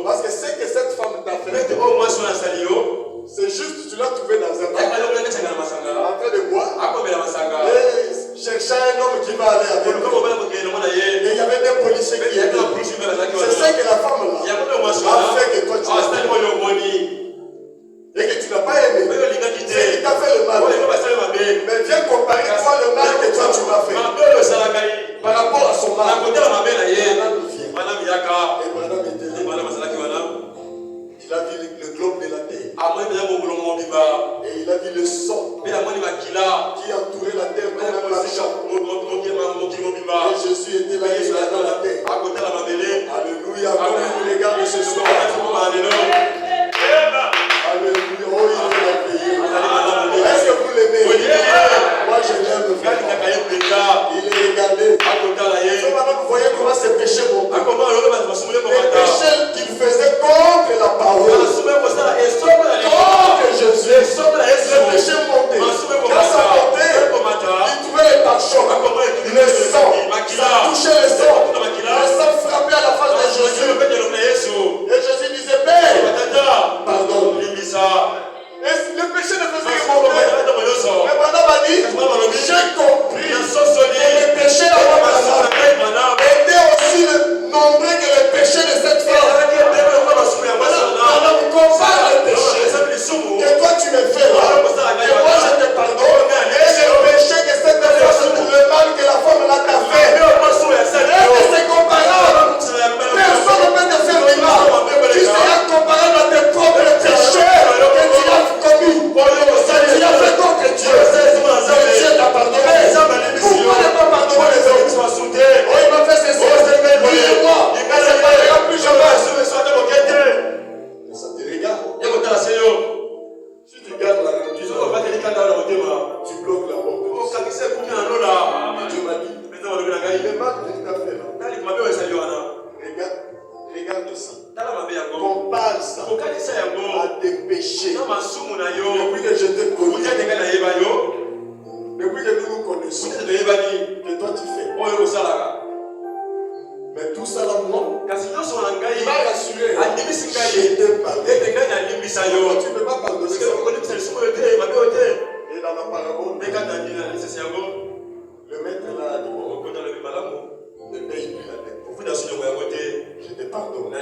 Parce que ce que cette femme t'a fait, c'est juste, tu l'as trouvé dans un bar, en train de boire, et cherchant un homme qui va aller avec lui. Et il y avait des policiers qui étaient. C'est ça que la femme là a fait que toi tu as fait. Et que tu n'as pas aimé. C'est qui t'a fait le mal. Mais viens comparer toi le mal que toi tu m'as fait par rapport à son mal. Madame vient. Et Madame était là. Il a vu le globe de la terre. Et il a vu le sang qui entourait la terre comme un marchand. Et Jésus était là, il était dans la terre. Alléluia. Comme vous regardez ce soir. Alléluia. Oh, il est merveilleux. Est-ce que vous l'aimez? Moi, je l'aime vraiment. Il est regardé. Maintenant, vous voyez comment ces péchés vont. Les péchés qu'il faisait contre la parole. Contre Jésus. Les péchés montaient. Quand ça montait, il trouvait les tachons. Le sang. Ça touchait le sang. Le sang frappait à la face de Jésus. Et Jésus disait, Père, pardon. Et le péché ne faisait que monter. Mais Madame a dit, j'ai compris que le péché était aussi le nombre que le péché de cette femme. Madame, compare le péché que toi tu me fais là, et moi je te pardonne, et le péché que cette femme, le mal que la femme là t'a fait, c'est comparable. Personne ne peut te faire du mal. Tu seras comparable à tes propres péchés que tu as commis. Tu as fait contre Dieu. Dieu t'a pardonné. Pourquoi ne pas pardonner les autres? Oh, il m'a fait ceci. Oubliez-moi. Il ne s'appellera plus jamais. Mais ça te regarde. Si tu gardes la route, tu bloques la porte. Dieu m'a dit. Le mal que tu as fait là. Regarde ça. Compare ça à tes péchés. Depuis que je t'ai connu, depuis que nous nous connaissons, que toi tu fais. Mais tout ça là, moi, il m'a rassuré. Je t'ai pardonné. Tu ne peux pas pardonner ça. Et dans la parabole, le maître là a dit, bon, ne paye plus la dette. Je te pardonne.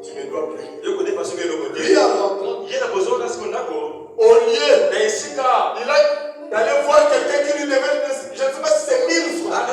Tu ne dois plus. Lui a rentré. Au lieu, il a d'aller voir quelqu'un qui lui devait, je ne sais pas si c'est 1000 francs.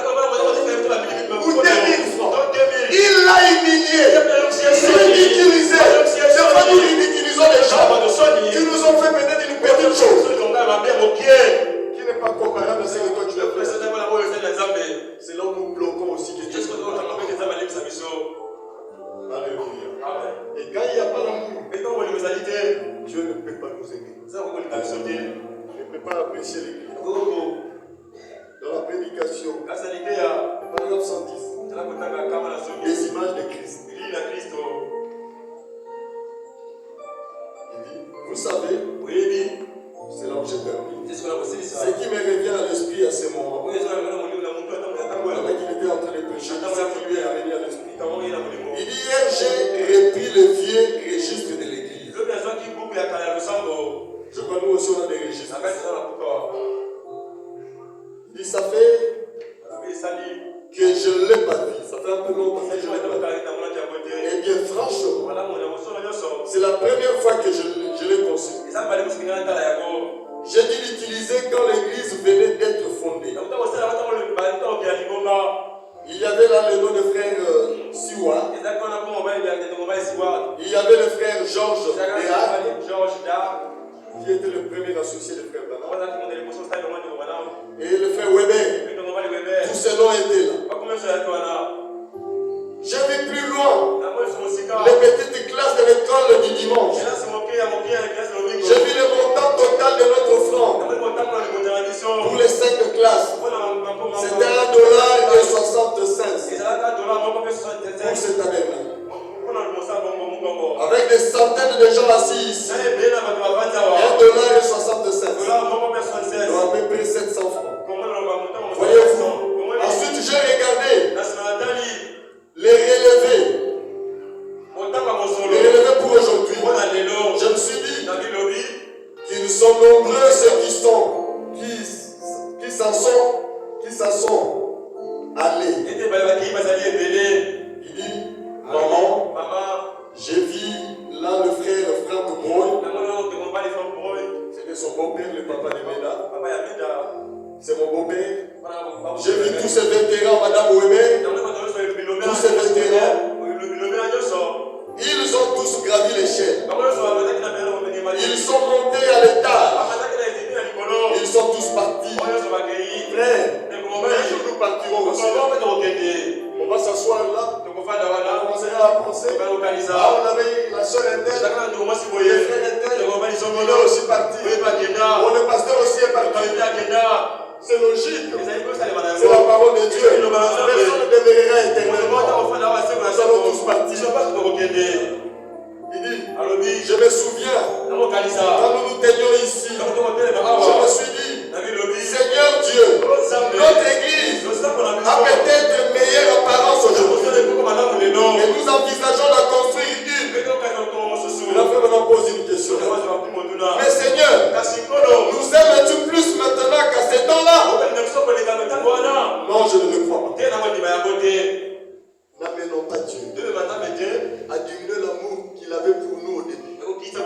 que je ne l'ai pas vu. Ça fait un peu longtemps que je ne l'ai pas vu. Eh bien, franchement, c'est la première fois que je l'ai conçu. J'ai dû l'utiliser quand l'église venait d'être fondée. Il y avait là le nom de frère Siwa. Il y avait le frère Georges Déa, qui était le premier associé de frère Branham. Et le frère Weber. Tous ces noms étaient là. J'ai vu plus loin les petites classes de l'école du dimanche. J'ai vu le montant total de notre offrande pour les 5 classes. C'était $1,60 pour cette année-là. Avec des centaines de gens assis ici. $1,60. À peu près 700 francs. Voyez-vous? Ensuite, j'ai regardé les relevés. Les relevés pour aujourd'hui. Je me suis dit qu'ils sont nombreux ceux qui s'en sont allés. Il dit, maman, j'ai vu là le frère Franck Broy. C'était son beau-père, le papa de Meda. C'est mon beau-père. J'ai vu tous ces vétérans, Madame Weber. Tous ces vétérans. Ils ont tous gravi l'échelle. Ils sont montés à l'étage. Ils sont tous partis. Frère, un jour nous partirons aussi. On va s'asseoir là. On commencera à penser. On avait la soeur interne. Les frères internes. Il est aussi parti. Le pasteur aussi est parti. C'est logique. C'est la parole de Dieu. Personne ne demeurera éternellement. Nous allons tous partir. Il dit, je me souviens, quand nous nous tenions ici, je me suis dit, Seigneur Dieu, notre église a peut-être une meilleure apparence aujourd'hui. Et nous envisageons de construire une. La femme me pose une question. Mais Seigneur, nous aimes-tu plus maintenant qu'à ces temps-là? Non, je ne le crois pas. N'amenons pas Dieu à diminuer l'amour qu'il avait pour nous au début. Il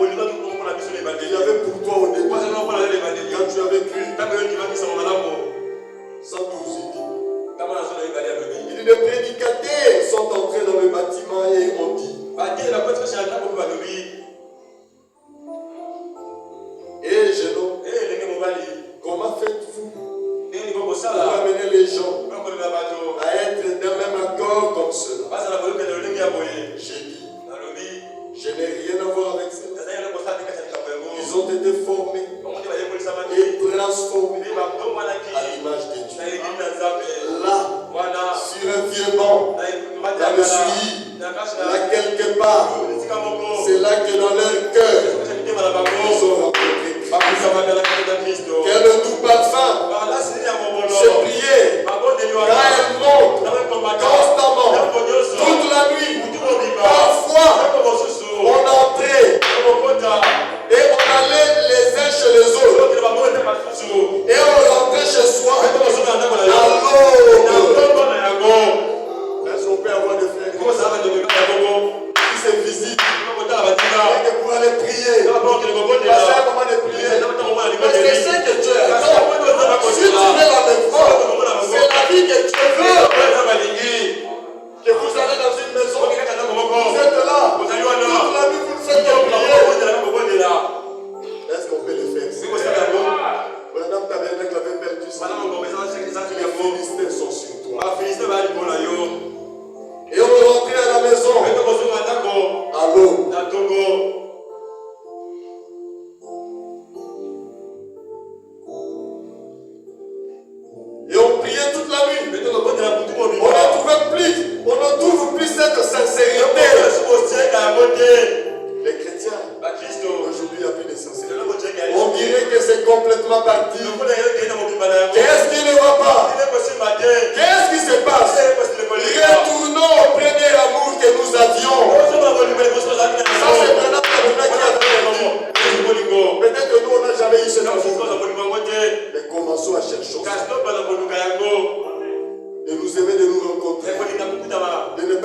avait pour toi au début. Quand tu avais cru. 112, il dit, les prédicateurs sont entrés dans le bâtiment et ont dit. Et je l'ai. Comment faites-vous pour amener les gens à être d'un même accord comme cela? J'ai dit, je n'ai rien à voir avec ça. Ils ont été formés et transformés à l'image de Dieu. Là, sur un vieux banc, dans le suivi, là quelque part, c'est là que dans leur cœur, ils ont rencontré Christ. Quel doux parfum, c'est prier quand elle monte constamment, toute la nuit. Parfois, on entrait et on allait les uns chez les autres. Et on rentrait chez soi. Est-ce qu'on peut avoir des frères qui se visitent pour aller prier? Passer un moment de prière.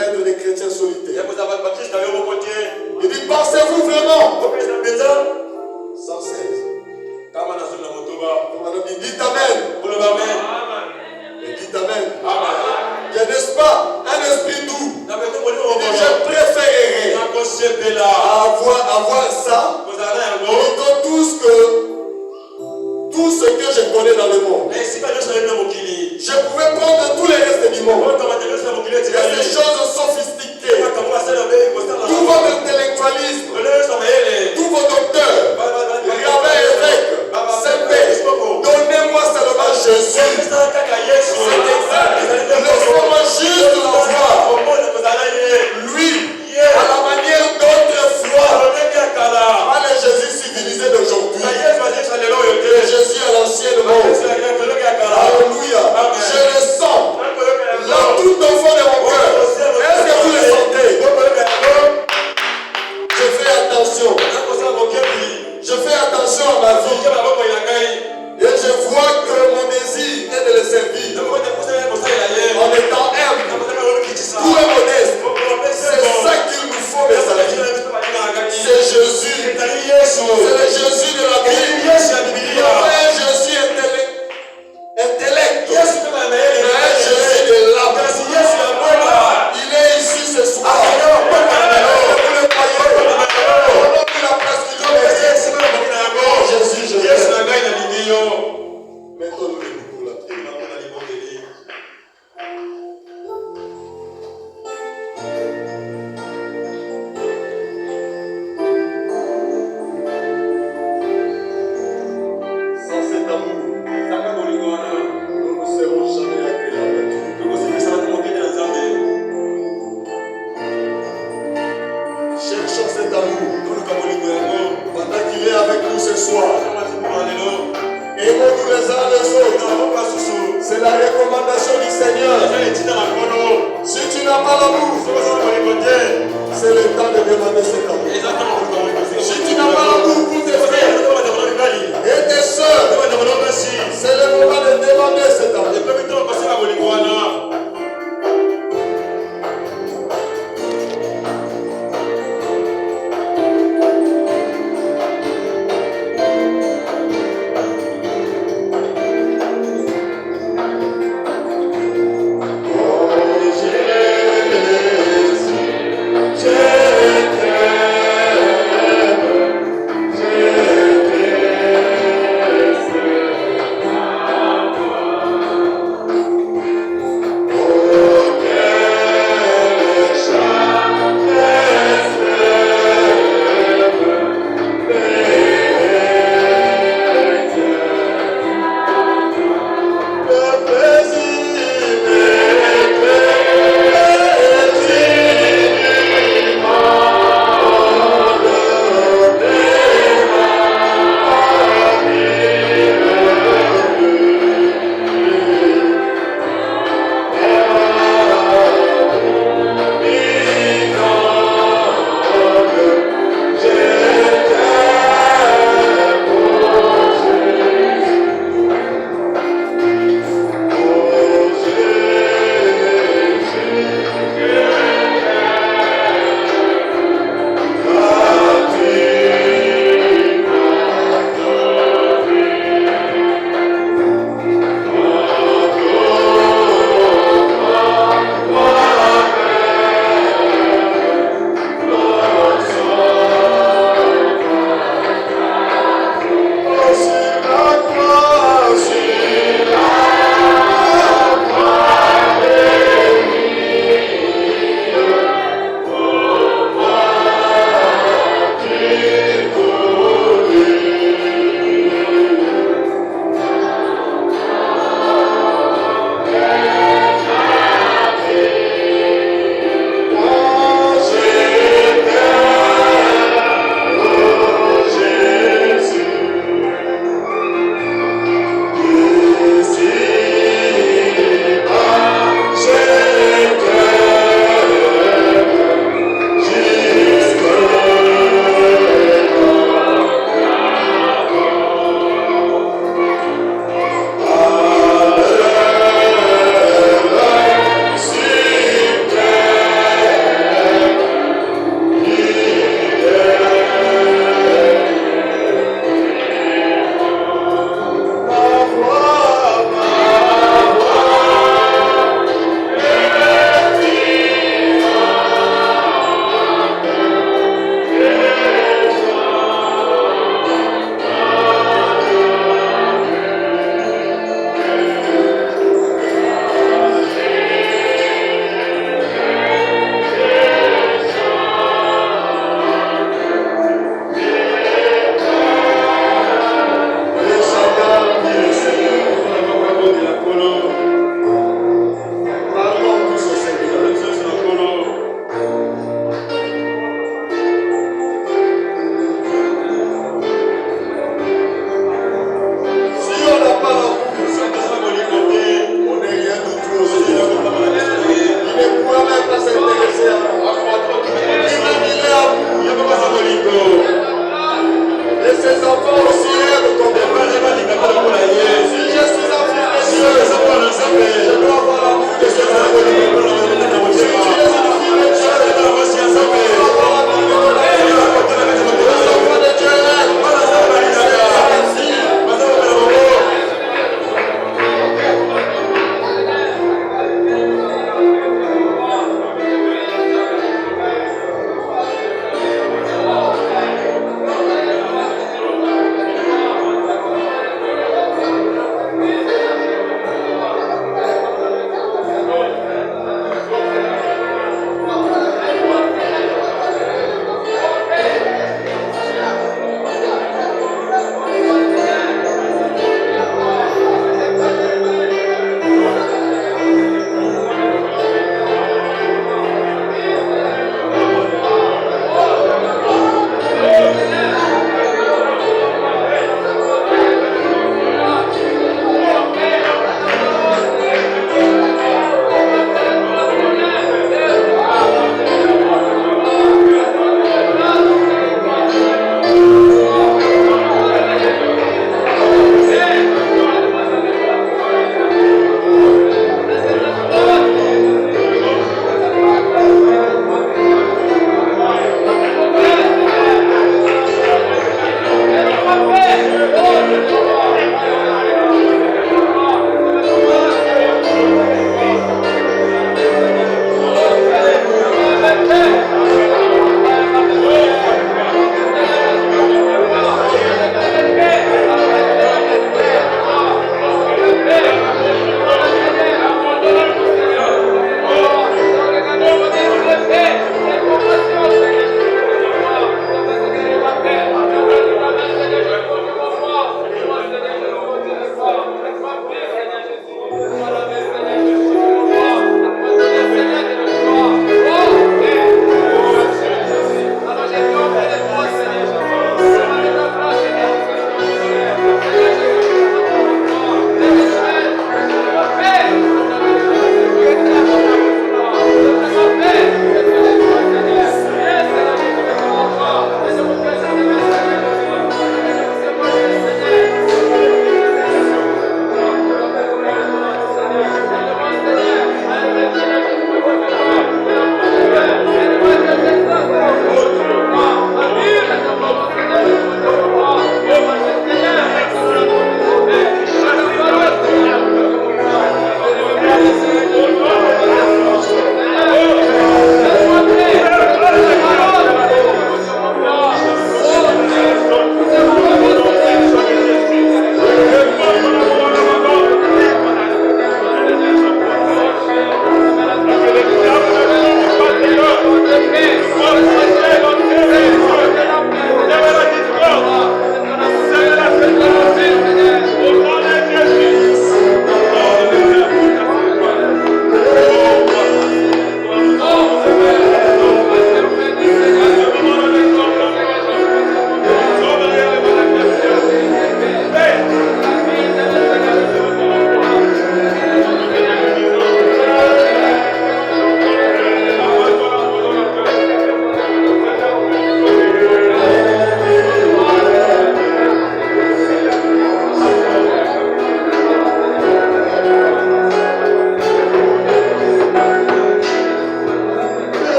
pas être des chrétiens solitaires. Il dit, pensez-vous vraiment? 116. Dites Amen. Et dites Amen. Il y a, n'est-ce pas, un esprit doux. Je préférerais avoir ça plutôt tout ce que je connais dans le monde. Je pouvais prendre tous les restes du monde. Il y a des choses sophistiquées. Tout votre intellectualisme, tous vos docteurs, rabbins et évêques, c'est donnez-moi seulement Jésus. C'est exact. Laissez-moi juste le voir. Lui, à la manière d'autrefois, pas le Jésus civilisé d'aujourd'hui. Le Jésus à l'ancienne monde. Alléluia. Je le sens.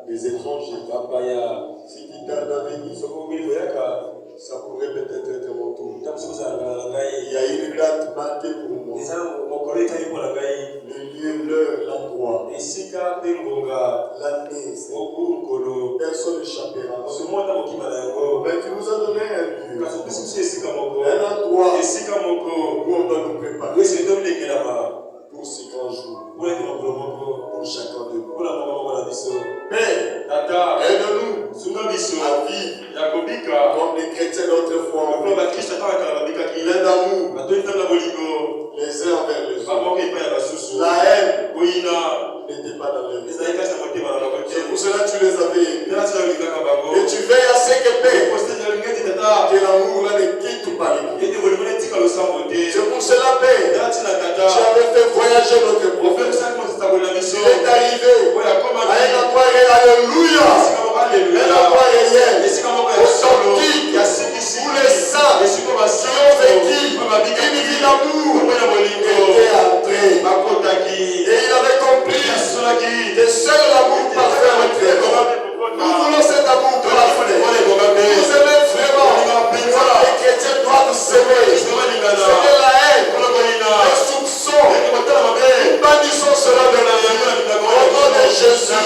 des étrangers. Si tu t'as dans l'église, ça pourrait peut-être être mon tour. Il y a une date marquée pour moi. Le lieu, l'heure, l'endroit. L'année, personne n'échappera. Mais tu nous as donné un lieu, un endroit où on doit nous préparer pour ces grands jours, pour chacun de nous. Père, aide-nous à vivre comme les chrétiens d'autrefois, plein d'amour les uns envers les autres. La haine n'était pas dans leur vie. C'est pour cela que tu les avais aimés. Et tu veilles à ce que l'amour là ne quitte pas l'église. C'est pour cela, Père, tu avais fait voyager notre prophète. Il est arrivé à un endroit réel. Alléluia. Un endroit réel. Authentique. Où les saints qui ont vécu une vie d'amour étaient entrés. Et il avait compris que seul l'amour parfait entrait. Nous voulons cet amour parfait. Vous aimez vraiment. Les chrétiens doivent s'aimer. C'est de la haine, le soupçon. Nous bannissons cela de la vie. Au nom de Jésus.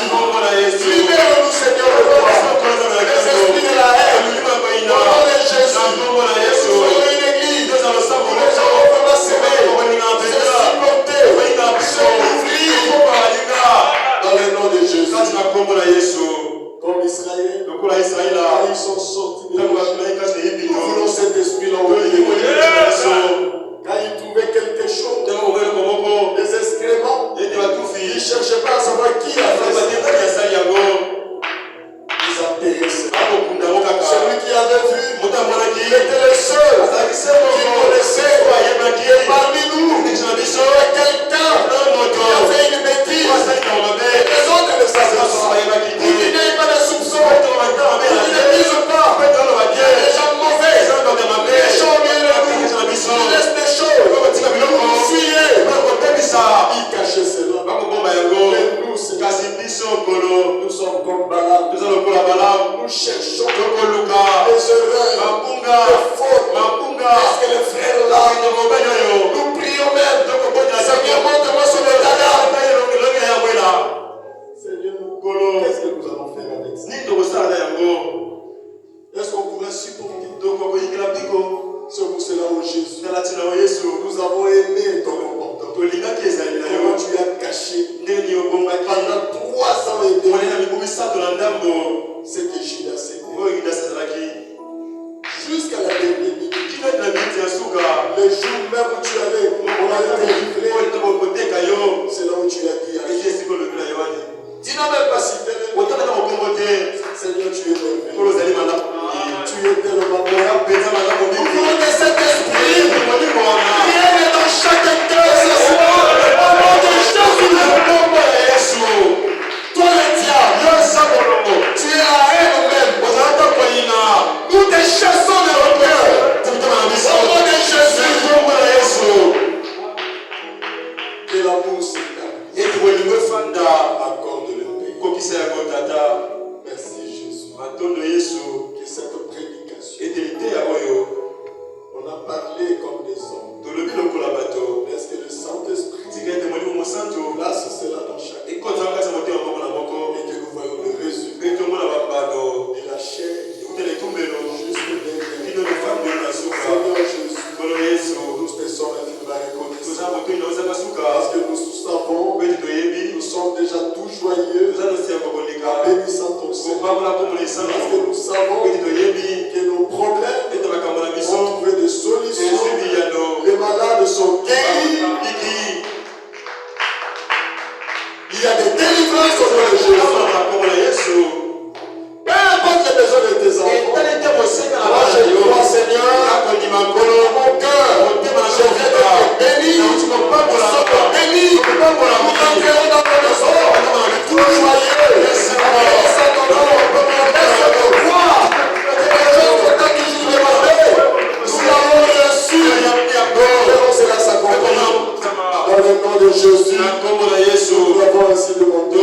Libère-nous, Seigneur, de toi. Les esprits de la haine. Au nom de Jésus. Nous sommes une église où les gens vont vraiment s'aimer, se supporter, se ouvrir. Dans le nom de Jésus. Comme Israël, quand ils sont sortis de l'Égypte, nous voulons cet esprit-là. Quand ils trouvaient quelque chose, des excréments, ils ne cherchaient pas à savoir qui a fait ça. Ils atterrissaient. Celui qui avait vu, il était le seul qui connaissait. Et parmi nous, il y avait quelqu'un qui avait une bêtise. Et les autres ne savaient pas. Vous n'avez pas de soupçons. Vous ne disent pas. Il y a des gens mauvais. Les gens viennent de nous. Ils laissent des choses. Vous fuyez. Ils cachaient cela. Mais nous, c'est nous sommes comme Balaam. Nous cherchons les erreurs, les fautes. Est-ce que les frères là, nous prions même. Seigneur, montre-moi son état d'âme. Seigneur, qu'est-ce que nous allons faire avec ça? Est-ce qu'on pourrait supporter? C'est pour cela, oh Jésus, nous avons aimé ton comportement. Comment tu as caché pendant 3 ans et demi ce que Judas s'est dit. Jusqu'à la dernière minute, le jour même où tu Parce que nous savons, nous sommes déjà tout joyeux en bénissant ton Seigneur. Parce que nous savons que nos problèmes ont trouvé des solutions. Les malades sont guéris. Il y a des délivrances au nom de Jésus. Peu importe les besoins de tes enfants. Moi je crois, Seigneur, dans mon cœur, je viens d'être béni. Nous sommes bénis. Nous entrons dans nos maisons, tout joyeux. Laisse ton nom, laisse ton croire. Les gens sont tant qu'ils nous demandaient. Nous l'avons reçu. Nous cela s'accomplit. Dans le nom de Jésus, nous avons ainsi demandé.